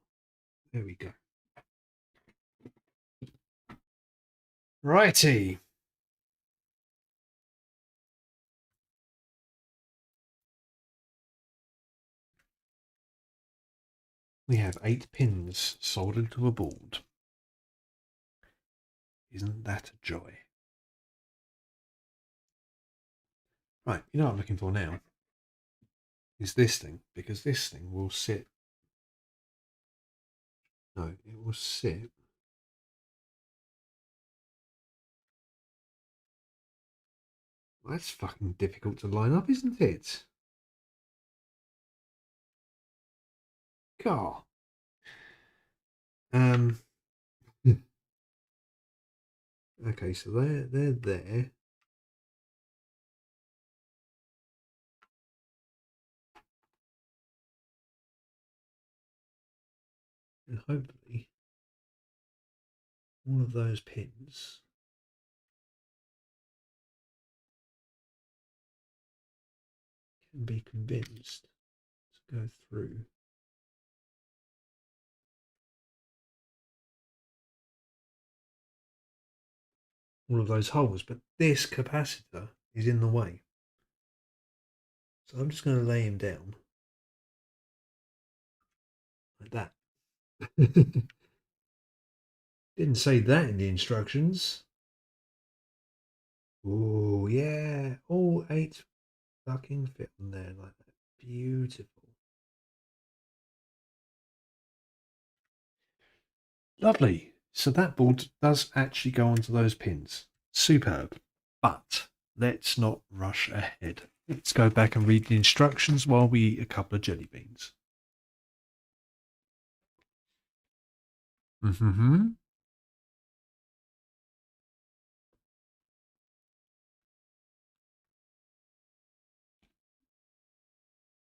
There we go. Righty. We have 8 pins soldered to a board. Isn't that a joy? Right, you know what I'm looking for now? Is this thing, because this thing will sit. No, it will sit. That's fucking difficult to line up, isn't it? God. Okay, so they're there. And hopefully all of those pins can be convinced to go through all of those holes, but this capacitor is in the way. So I'm just going to lay him down like that. Didn't say that in the instructions. Oh, yeah. All 8 fucking fit on there like that. Beautiful. Lovely. So that board does actually go onto those pins. Superb. But let's not rush ahead. Let's go back and read the instructions while we eat a couple of jelly beans. Mm-hmm.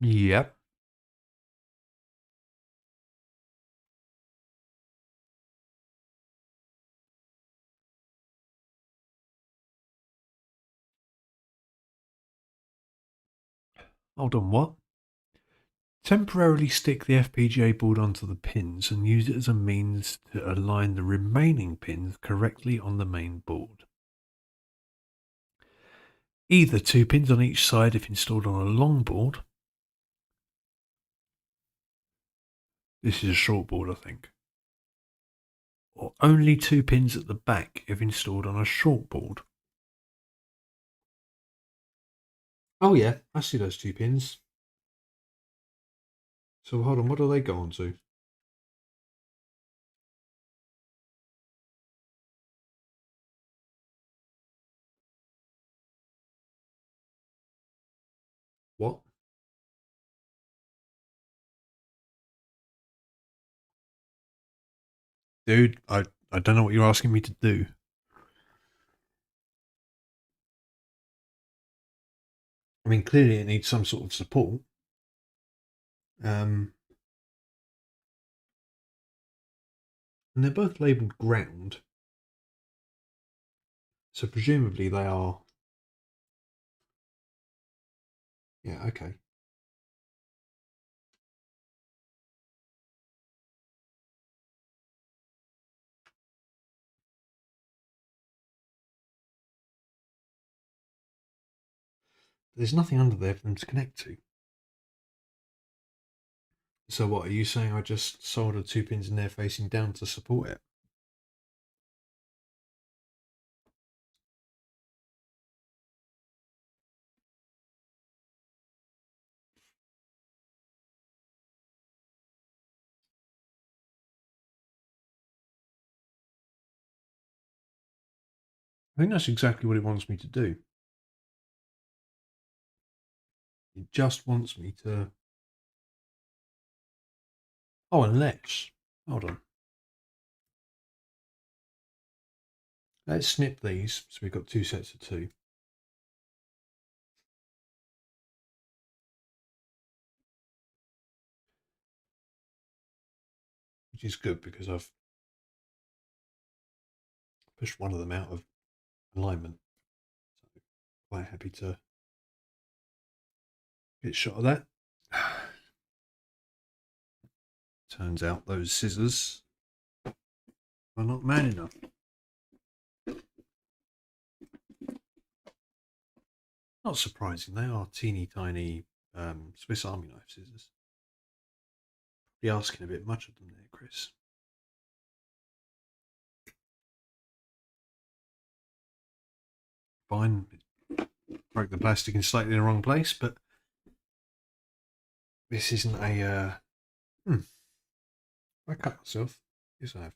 Yep. Hold on, what? Temporarily stick the FPGA board onto the pins and use it as a means to align the remaining pins correctly on the main board. Either 2 pins on each side if installed on a long board. This is a short board, I think. Or only 2 pins at the back if installed on a short board. Oh yeah, I see those 2 pins. So hold on, what do they go on to? What? Dude, I don't know what you're asking me to do. I mean, clearly it needs some sort of support. And they're both labelled ground. So presumably they are. Yeah, okay. There's nothing under there for them to connect to. So what, are you saying I just soldered 2 pins in there facing down to support it? I think that's exactly what it wants me to do. It just wants me to... Oh, unless... Hold on. Let's snip these. So we've got two sets of two. Which is good because I've pushed one of them out of alignment. So quite happy to get a shot of that. Turns out those scissors are not man enough. Not surprising, they are teeny tiny Swiss Army knife scissors. Be asking a bit much of them there, Chris. Fine, broke the plastic in slightly the wrong place, but this isn't a. I cut myself. Yes, I have.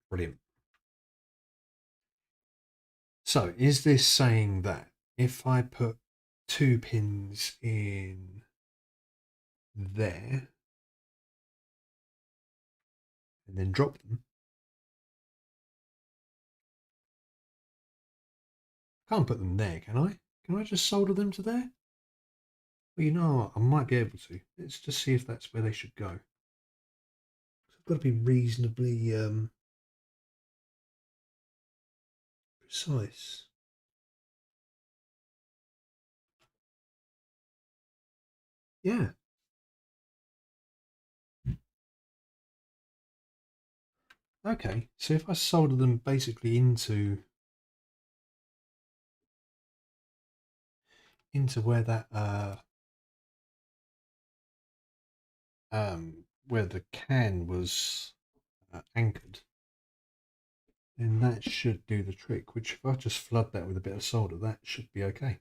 Brilliant. So, is this saying that if I put two pins in there and then drop them, can't put them there, can I? Can I just solder them to there? Well, you know what? I might be able to. Let's just see if that's where they should go. I've got to be reasonably precise. Yeah. Okay. So if I solder them basically into where that where the can was anchored, then that should do the trick. Which if I just flood that with a bit of solder, that should be okay.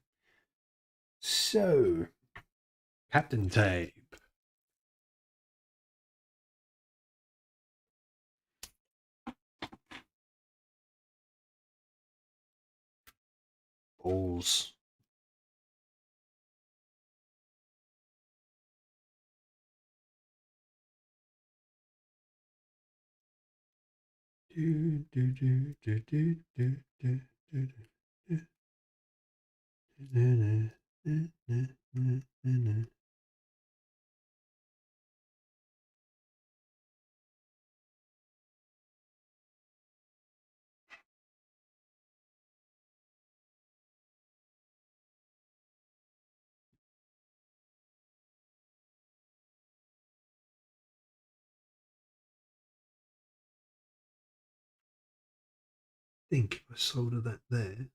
So, Captain Tape. Balls. Do, do, do, do, do, do, do, do, do. I think if I solder that there,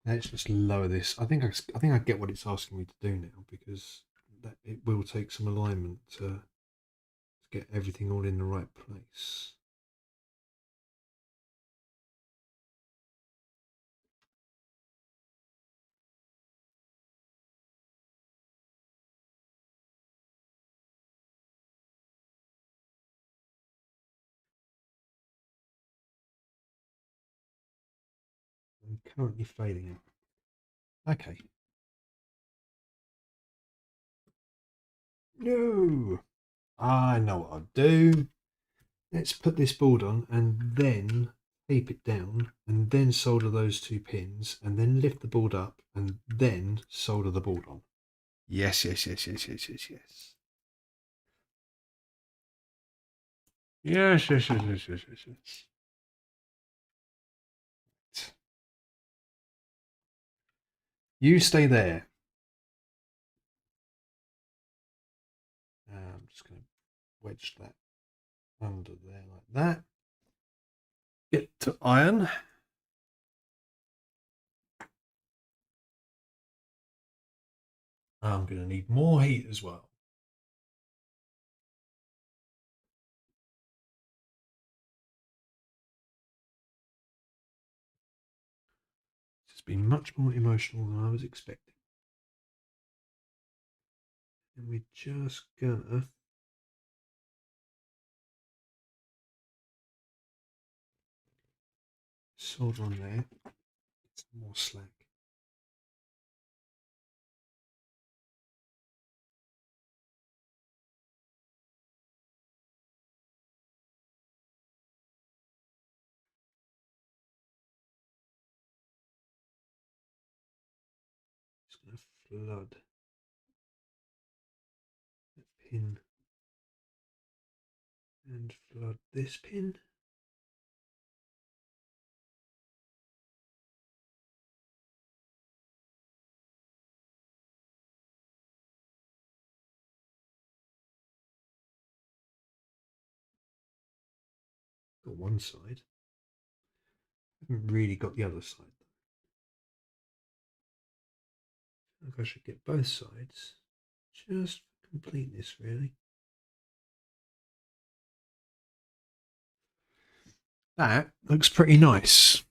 let's just lower this. I think I get what it's asking me to do now, because that it will take some alignment to get everything all in the right place. I'm currently failing it. Okay. No. I know what I'll do. Let's put this board on and then tape it down and then solder those two pins and then lift the board up and then solder the board on. Yes, yes, yes, yes, yes, yes, yes. Yes, yes, yes, yes, yes, yes, yes. You stay there. I'm just going to wedge that under there like that. Get to iron. I'm going to need more heat as well. It's been much more emotional than I was expecting. And we're just gonna solder on there. Some more slack. Just going to flood that pin and flood this pin. Got one side. Haven't really got the other side. I think I should get both sides. Just for completeness, really. That looks pretty nice.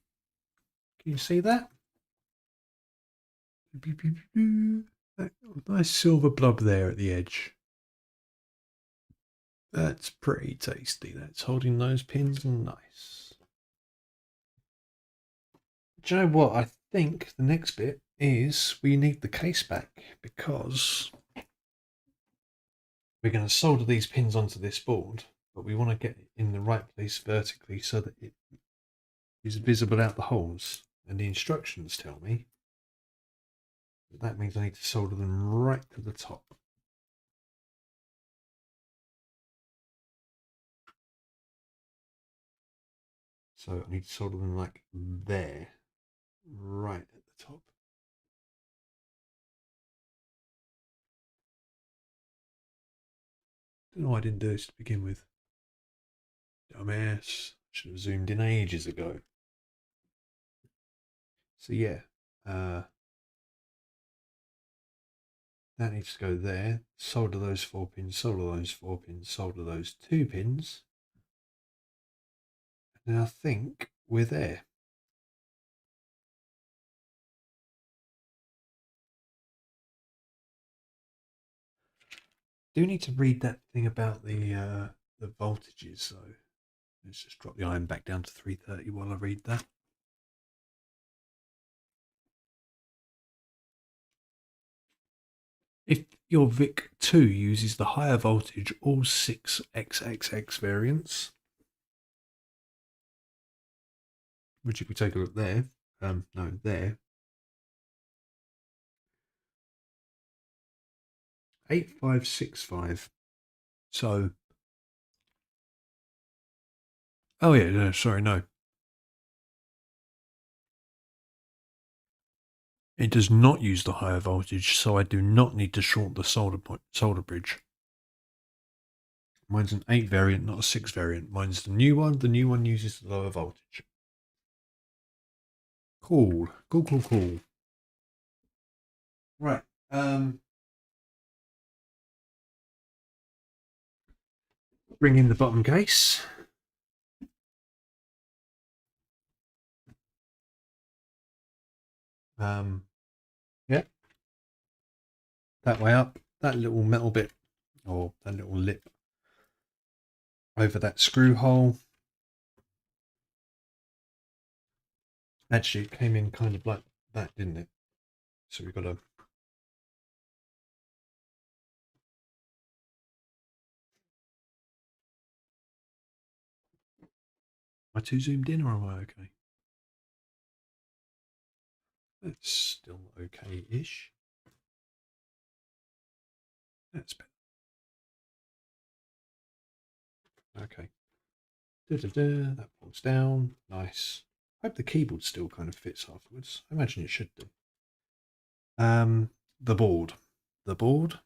Can you see that? That nice silver blob there at the edge. That's pretty tasty. That's holding those pins nice. Do you know what? I think the next bit is we need the case back because we're going to solder these pins onto this board, but we want to get it in the right place vertically so that it is visible out the holes. And the instructions tell me that means I need to solder them right to the top. So I need to solder them like there, right at the top. Don't know why I didn't do this to begin with. Dumbass. Should have zoomed in ages ago. So yeah, that needs to go there. Solder those 4 pins, solder those 4 pins, solder those 2 pins. And I think we're there. Do need to read that thing about the voltages, so let's just drop the iron back down to 330 while I read that. If your VIC-2 uses the higher voltage all 6XXX variants, which if we take a look there, no, there, 8565. So, oh yeah, no, sorry, no. It does not use the higher voltage, so I do not need to short the solder bridge. Mine's an 8 variant, not a 6 variant. Mine's the new one. The new one uses the lower voltage. Cool. Cool. Right. Bring in the bottom case. Yeah. That way up. That little metal bit, or that little lip over that screw hole. Actually, it came in kind of like that, didn't it? So we've got to... Am I too zoomed in or am I okay? That's still okay-ish. That's better. Okay. That pulls down. Nice. I hope the keyboard still kind of fits afterwards. I imagine it should do. The board. The board.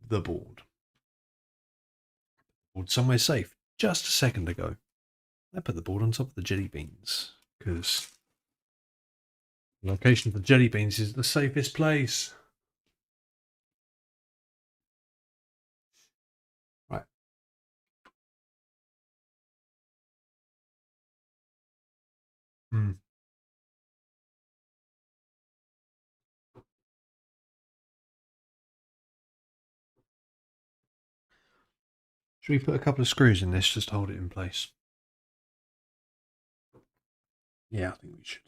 The board. Board somewhere safe. Just a second ago. I put the board on top of the jelly beans because the location of the jelly beans is the safest place. Right. Should we put a couple of screws in this just to hold it in place? Yeah, I think we should.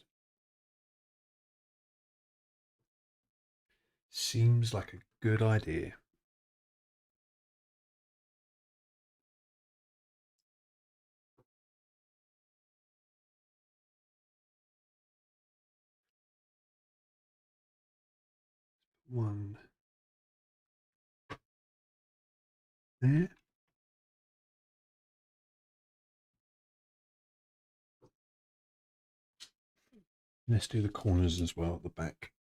Seems like a good idea. One there. Let's do the corners as well at the back.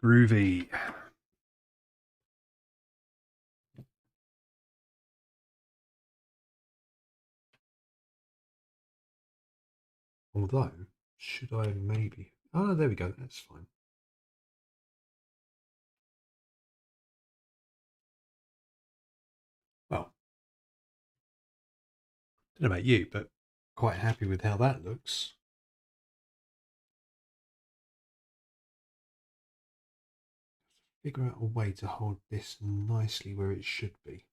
Groovy. Although, should I maybe? Oh, there we go. That's fine. Well, I don't know about you, but quite happy with how that looks. Figure out a way to hold this nicely where it should be.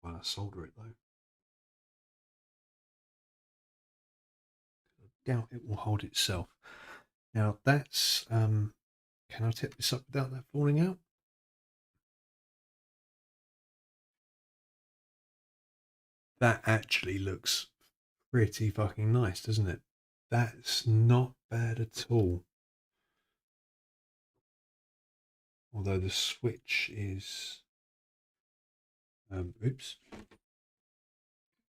While I solder it though. I doubt it will hold itself. Now that's can I tip this up without that falling out? That actually looks pretty fucking nice, doesn't it? That's not bad at all. Although the switch is oops.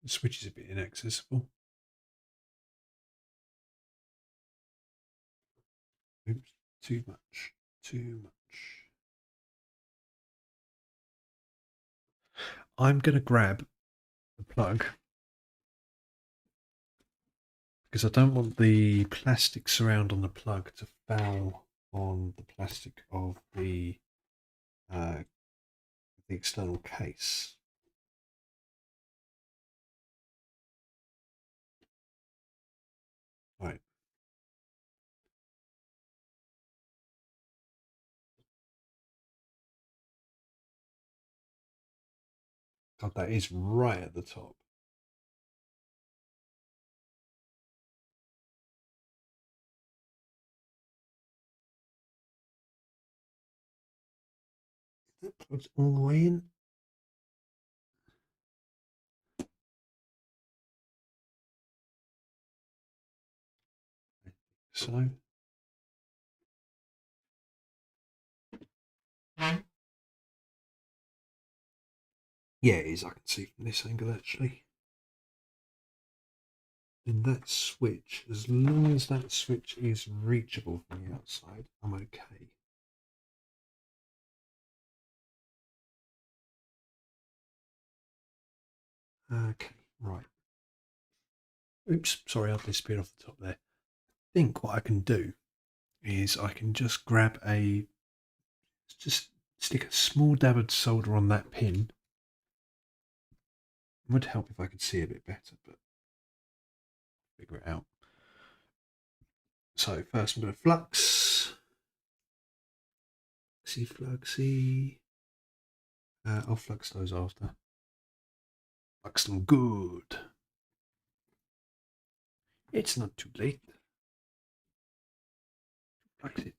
The switch is a bit inaccessible. Oops, too much. Too much. I'm gonna grab the plug because I don't want the plastic surround on the plug to foul on the plastic of the external case. Right. God, that is right at the top. That plugs all the way in. So. Yeah, it is. I can see from this angle actually. And that switch, as long as that switch is reachable from the outside, I'm okay. Okay, right. Oops, sorry, I've disappeared off the top there. I think what I can do is I can just grab just stick a small dab of solder on that pin. It would help if I could see a bit better, but figure it out. So first I'm going to flux. Fluxy. I'll flux those after. Flux them good. It's not too late. Flux it.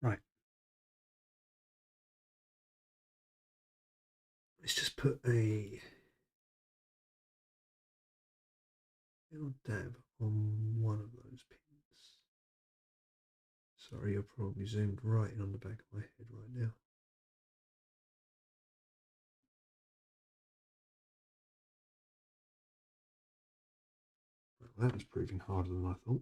Right. Let's just put a little dab on one of those pins. Sorry, you're probably zoomed right in on the back of my head right now. Well, that was proving harder than I thought.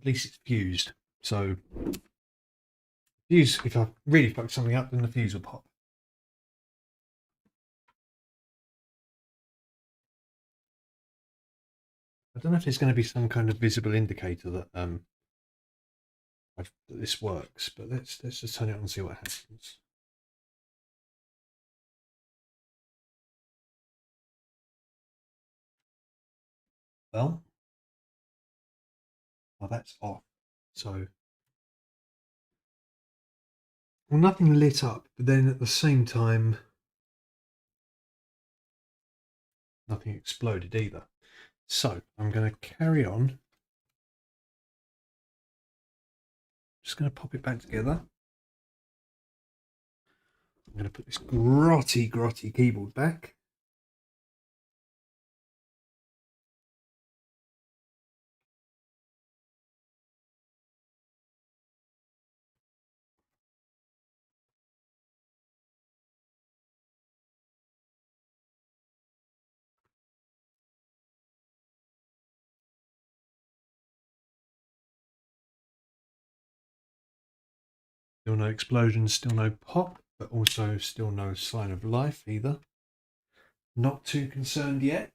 at least it's fused. So fuse, if I really fuck something up, then the fuse will pop. I don't know if there's going to be some kind of visible indicator that that this works, but let's just turn it on and see what happens. Well, that's off. So, well, nothing lit up, but then at the same time, nothing exploded either. So I'm going to carry on. Just going to pop it back together. I'm going to put this grotty keyboard back. Still no explosion, still no pop, but also still no sign of life either. Not too concerned yet.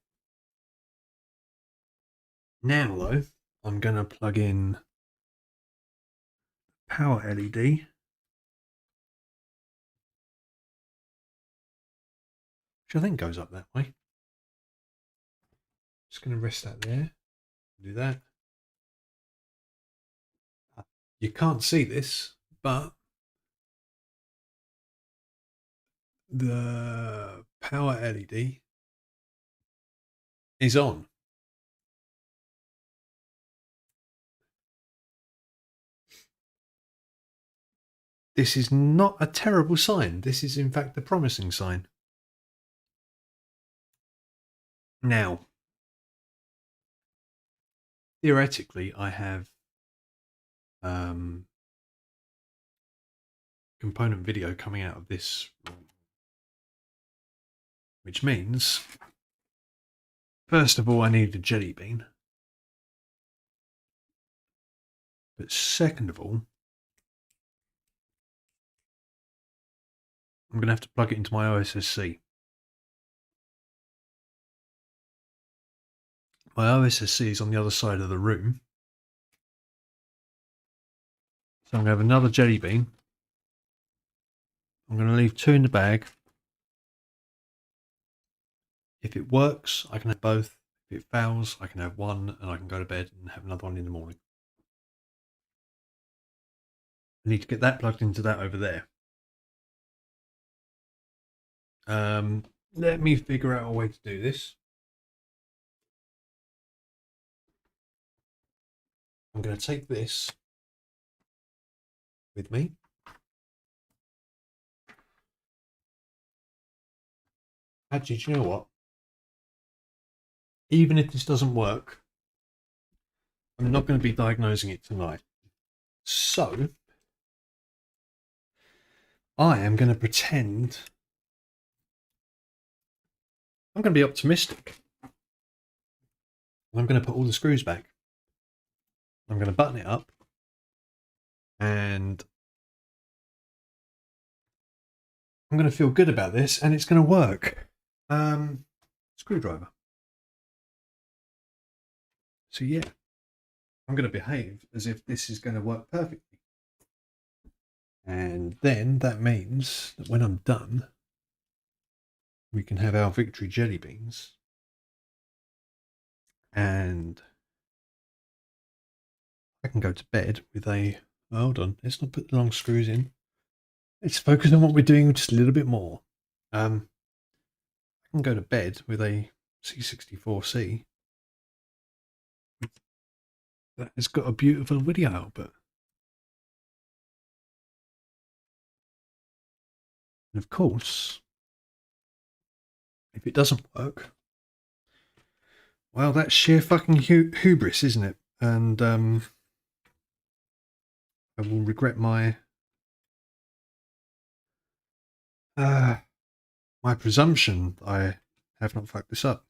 Now though, I'm going to plug in power LED, which I think goes up that way. Just going to rest that there. Do that. You can't see this, but the power LED is on. This is not a terrible sign. This is in fact a promising sign. Now, theoretically, I have component video coming out of this, which means, first of all, I need a jelly bean. But second of all, I'm going to have to plug it into my OSSC. My OSSC is on the other side of the room. So I'm going to have another jelly bean. I'm going to leave 2 in the bag. If it works, I can have both. If it fails, I can have one and I can go to bed and have another one in the morning. I need to get that plugged into that over there. Let me figure out a way to do this. I'm going to take this with me. Actually, do you know what? Even if this doesn't work, I'm not going to be diagnosing it tonight. So, I am going to pretend I'm going to be optimistic. I'm going to put all the screws back. I'm going to button it up. And I'm going to feel good about this and it's going to work. Screwdriver. So yeah, I'm going to behave as if this is going to work perfectly. And then that means that when I'm done, we can have our victory jelly beans. And I can go to bed with a, hold on, let's not put the long screws in. Let's focus on what we're doing just a little bit more. I can go to bed with a C64C. That has got a beautiful video output. And of course, if it doesn't work, well, that's sheer fucking hubris, isn't it? And I will regret my my presumption that I have not fucked this up.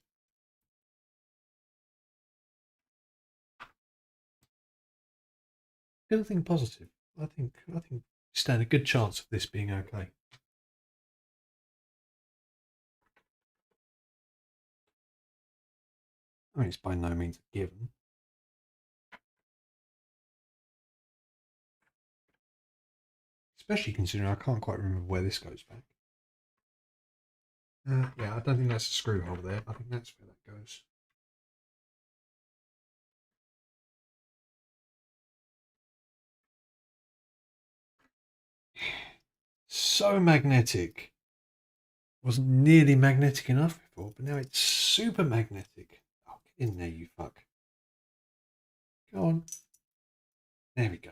gonna think positive. I think we stand a good chance of this being okay. I mean, it's by no means a given. Especially considering I can't quite remember where this goes back. Yeah, I don't think that's a screw hole there. I think that's where that goes. So magnetic. Wasn't nearly magnetic enough before, but now it's super magnetic. Oh, get in there, you fuck. Go on. There we go.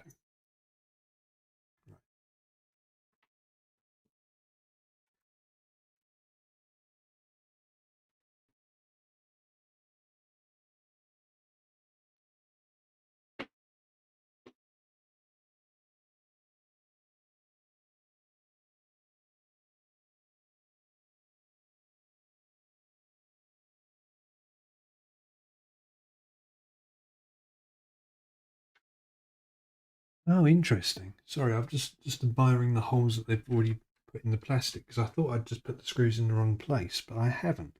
Oh, interesting. Sorry, I'm just admiring the holes that they've already put in the plastic because I thought I'd just put the screws in the wrong place, but I haven't.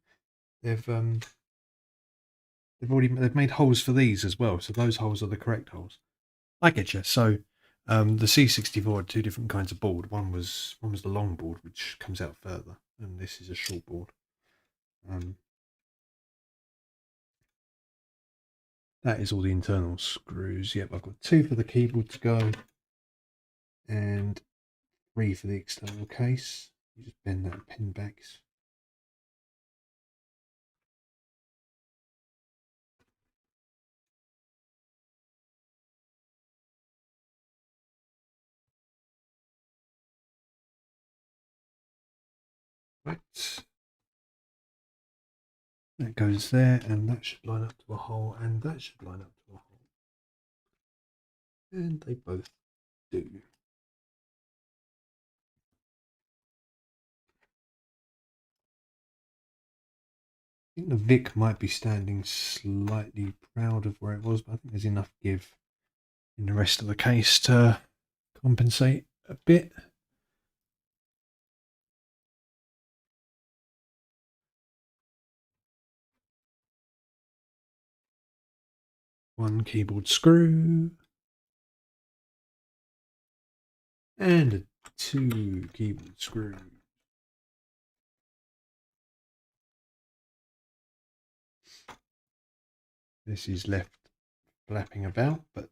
They've they've made holes for these as well, so those holes are the correct holes. I get you. So, the C64 had two different kinds of board. One was the long board, which comes out further, and this is a short board. That is all the internal screws. Yep, I've got 2 for the keyboard to go, and 3 for the external case. You just bend that pin back. Right. That goes there, and that should line up to a hole, and that should line up to a hole. And they both do. I think the Vic might be standing slightly proud of where it was, but I think there's enough give in the rest of the case to compensate a bit. One keyboard screw. And 2 keyboard screws. This is left flapping about, but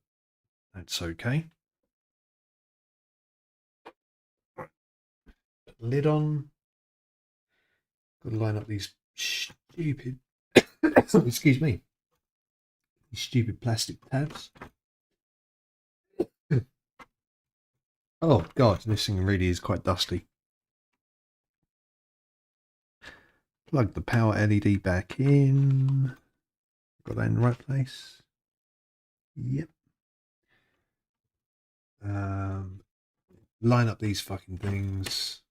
that's okay. Put the lid on. Got to line up these stupid, excuse me, these stupid plastic tabs. Oh God, this thing really is quite dusty. Plug the power LED back in. Got that in the right place. Yep. Line up these fucking things.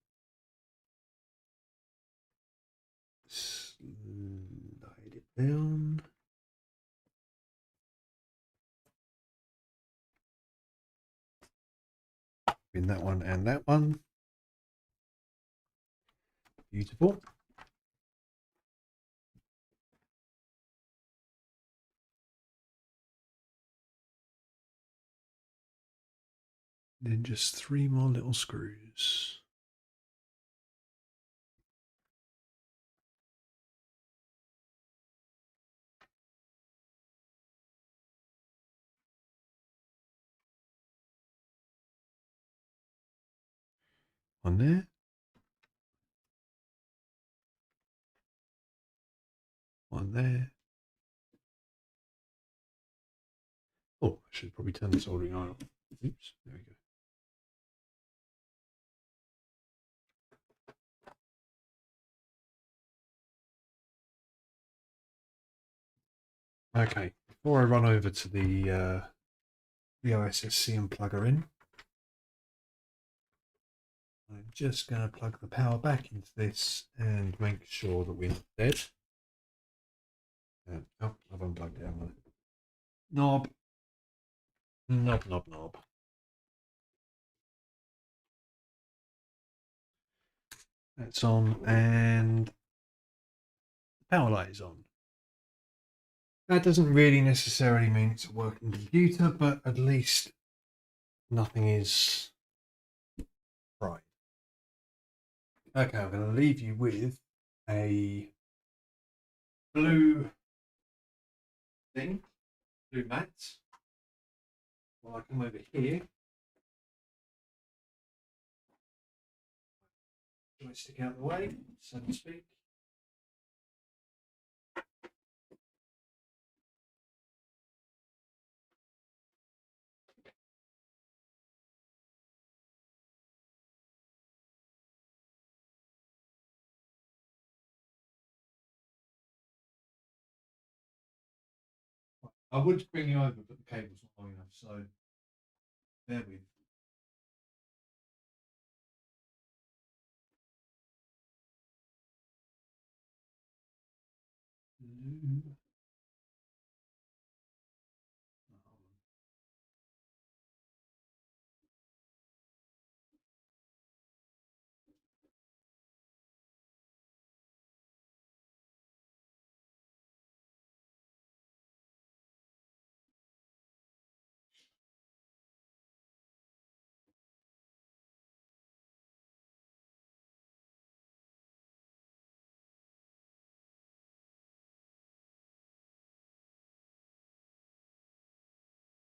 Slide it down. In that one and that one. Beautiful. Then just 3 more little screws. One there. One there. Oh, I should probably turn the soldering iron off. Oops, there we go. Okay, before I run over to the OSSC and plug her in, I'm just going to plug the power back into this and make sure that we're not dead. Oh, I've unplugged it, haven't I? Knob. Knob, knob, knob. That's on, and the power light is on. That doesn't really necessarily mean it's a working computer, but at least nothing is fried. Okay, I'm going to leave you with a blue thing, blue mat. Well, I come over here, joystick out the way, so to speak. I would bring you over, but the cable's not long enough, so bear with. Blue.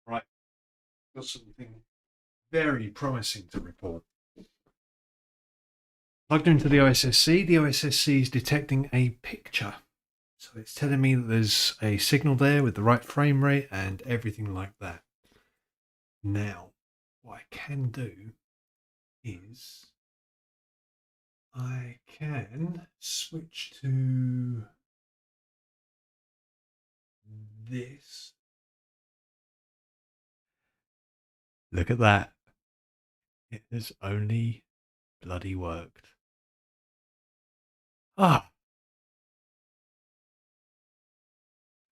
Right, got something very promising to report. Plugged into the OSSC. The OSSC is detecting a picture. So it's telling me that there's a signal there with the right frame rate and everything like that. Now, what I can do is I can switch to this. Look at that. It has only bloody worked. Ah,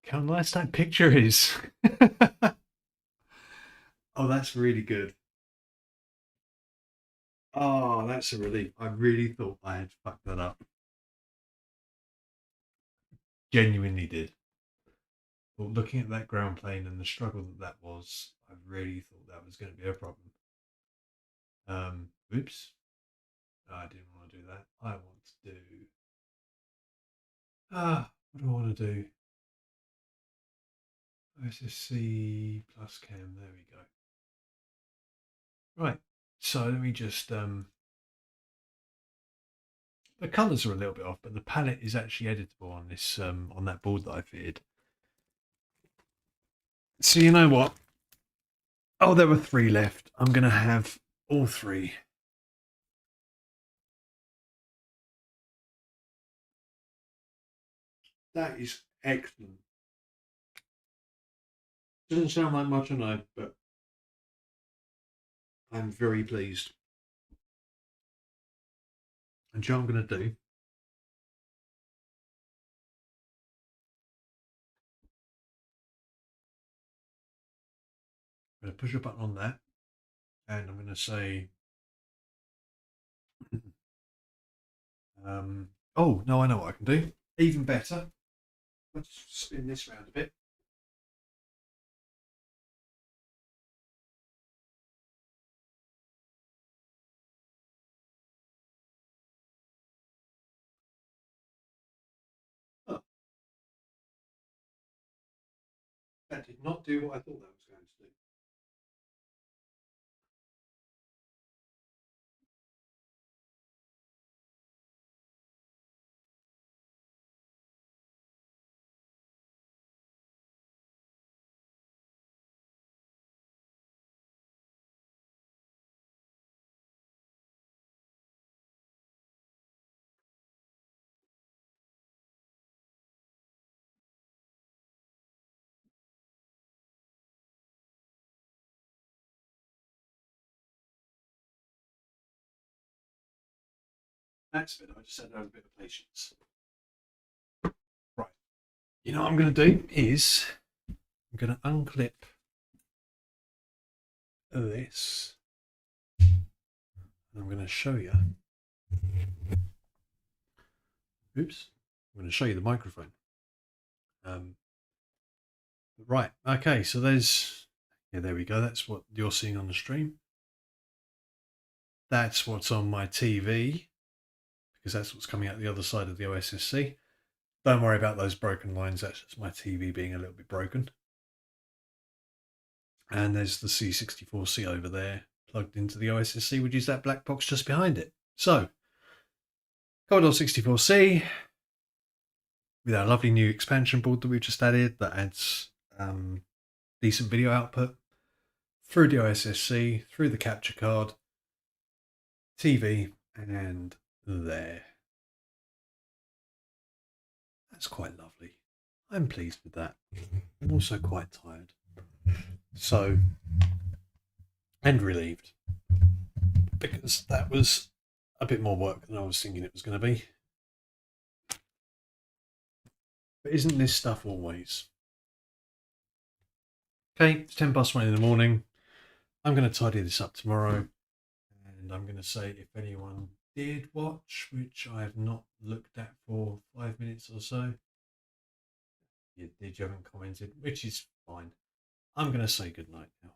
how nice that picture is. Oh, that's really good. Oh, that's a relief. I really thought I had fucked that up. Genuinely did. But looking at that ground plane and the struggle that was, I really thought that was going to be a problem. Oops. No, I didn't want to do that. I want to do. What do I want to do? OSSC plus cam. There we go. Right. So let me just. The colours are a little bit off, but the palette is actually editable on this on that board that I fitted. So you know what? Oh, there were 3 left. I'm going to have all 3. That is excellent. Doesn't sound like much, I know, but I'm very pleased. And so what I'm going to do. I'm going to push a button on that, and I'm going to say, oh, no, I know what I can do. Even better. Let's spin this round a bit. Oh, that did not do what I thought that was going to do. That's good. I just had to have a bit of patience. Right. You know what I'm going to do is I'm going to unclip this. I'm going to show you Oops. I'm going to show you the microphone. Right. Okay. So there we go. That's what you're seeing on the stream. That's what's on my TV, because that's what's coming out the other side of the OSSC. Don't worry about those broken lines. That's just my TV being a little bit broken. And there's the C64C over there plugged into the OSSC, which is that black box just behind it. So, Commodore 64C with our lovely new expansion board that we've just added that adds decent video output through the OSSC, through the capture card, TV, and there. That's quite lovely. I'm pleased with that. I'm also quite tired. So, and relieved, because that was a bit more work than I was thinking it was going to be. But isn't this stuff always? Okay, it's 1:10 in the morning. I'm going to tidy this up tomorrow. And I'm going to say, if anyone did watch, which I have not looked at for 5 minutes or so, you haven't commented, which is fine. I'm going to say goodnight now.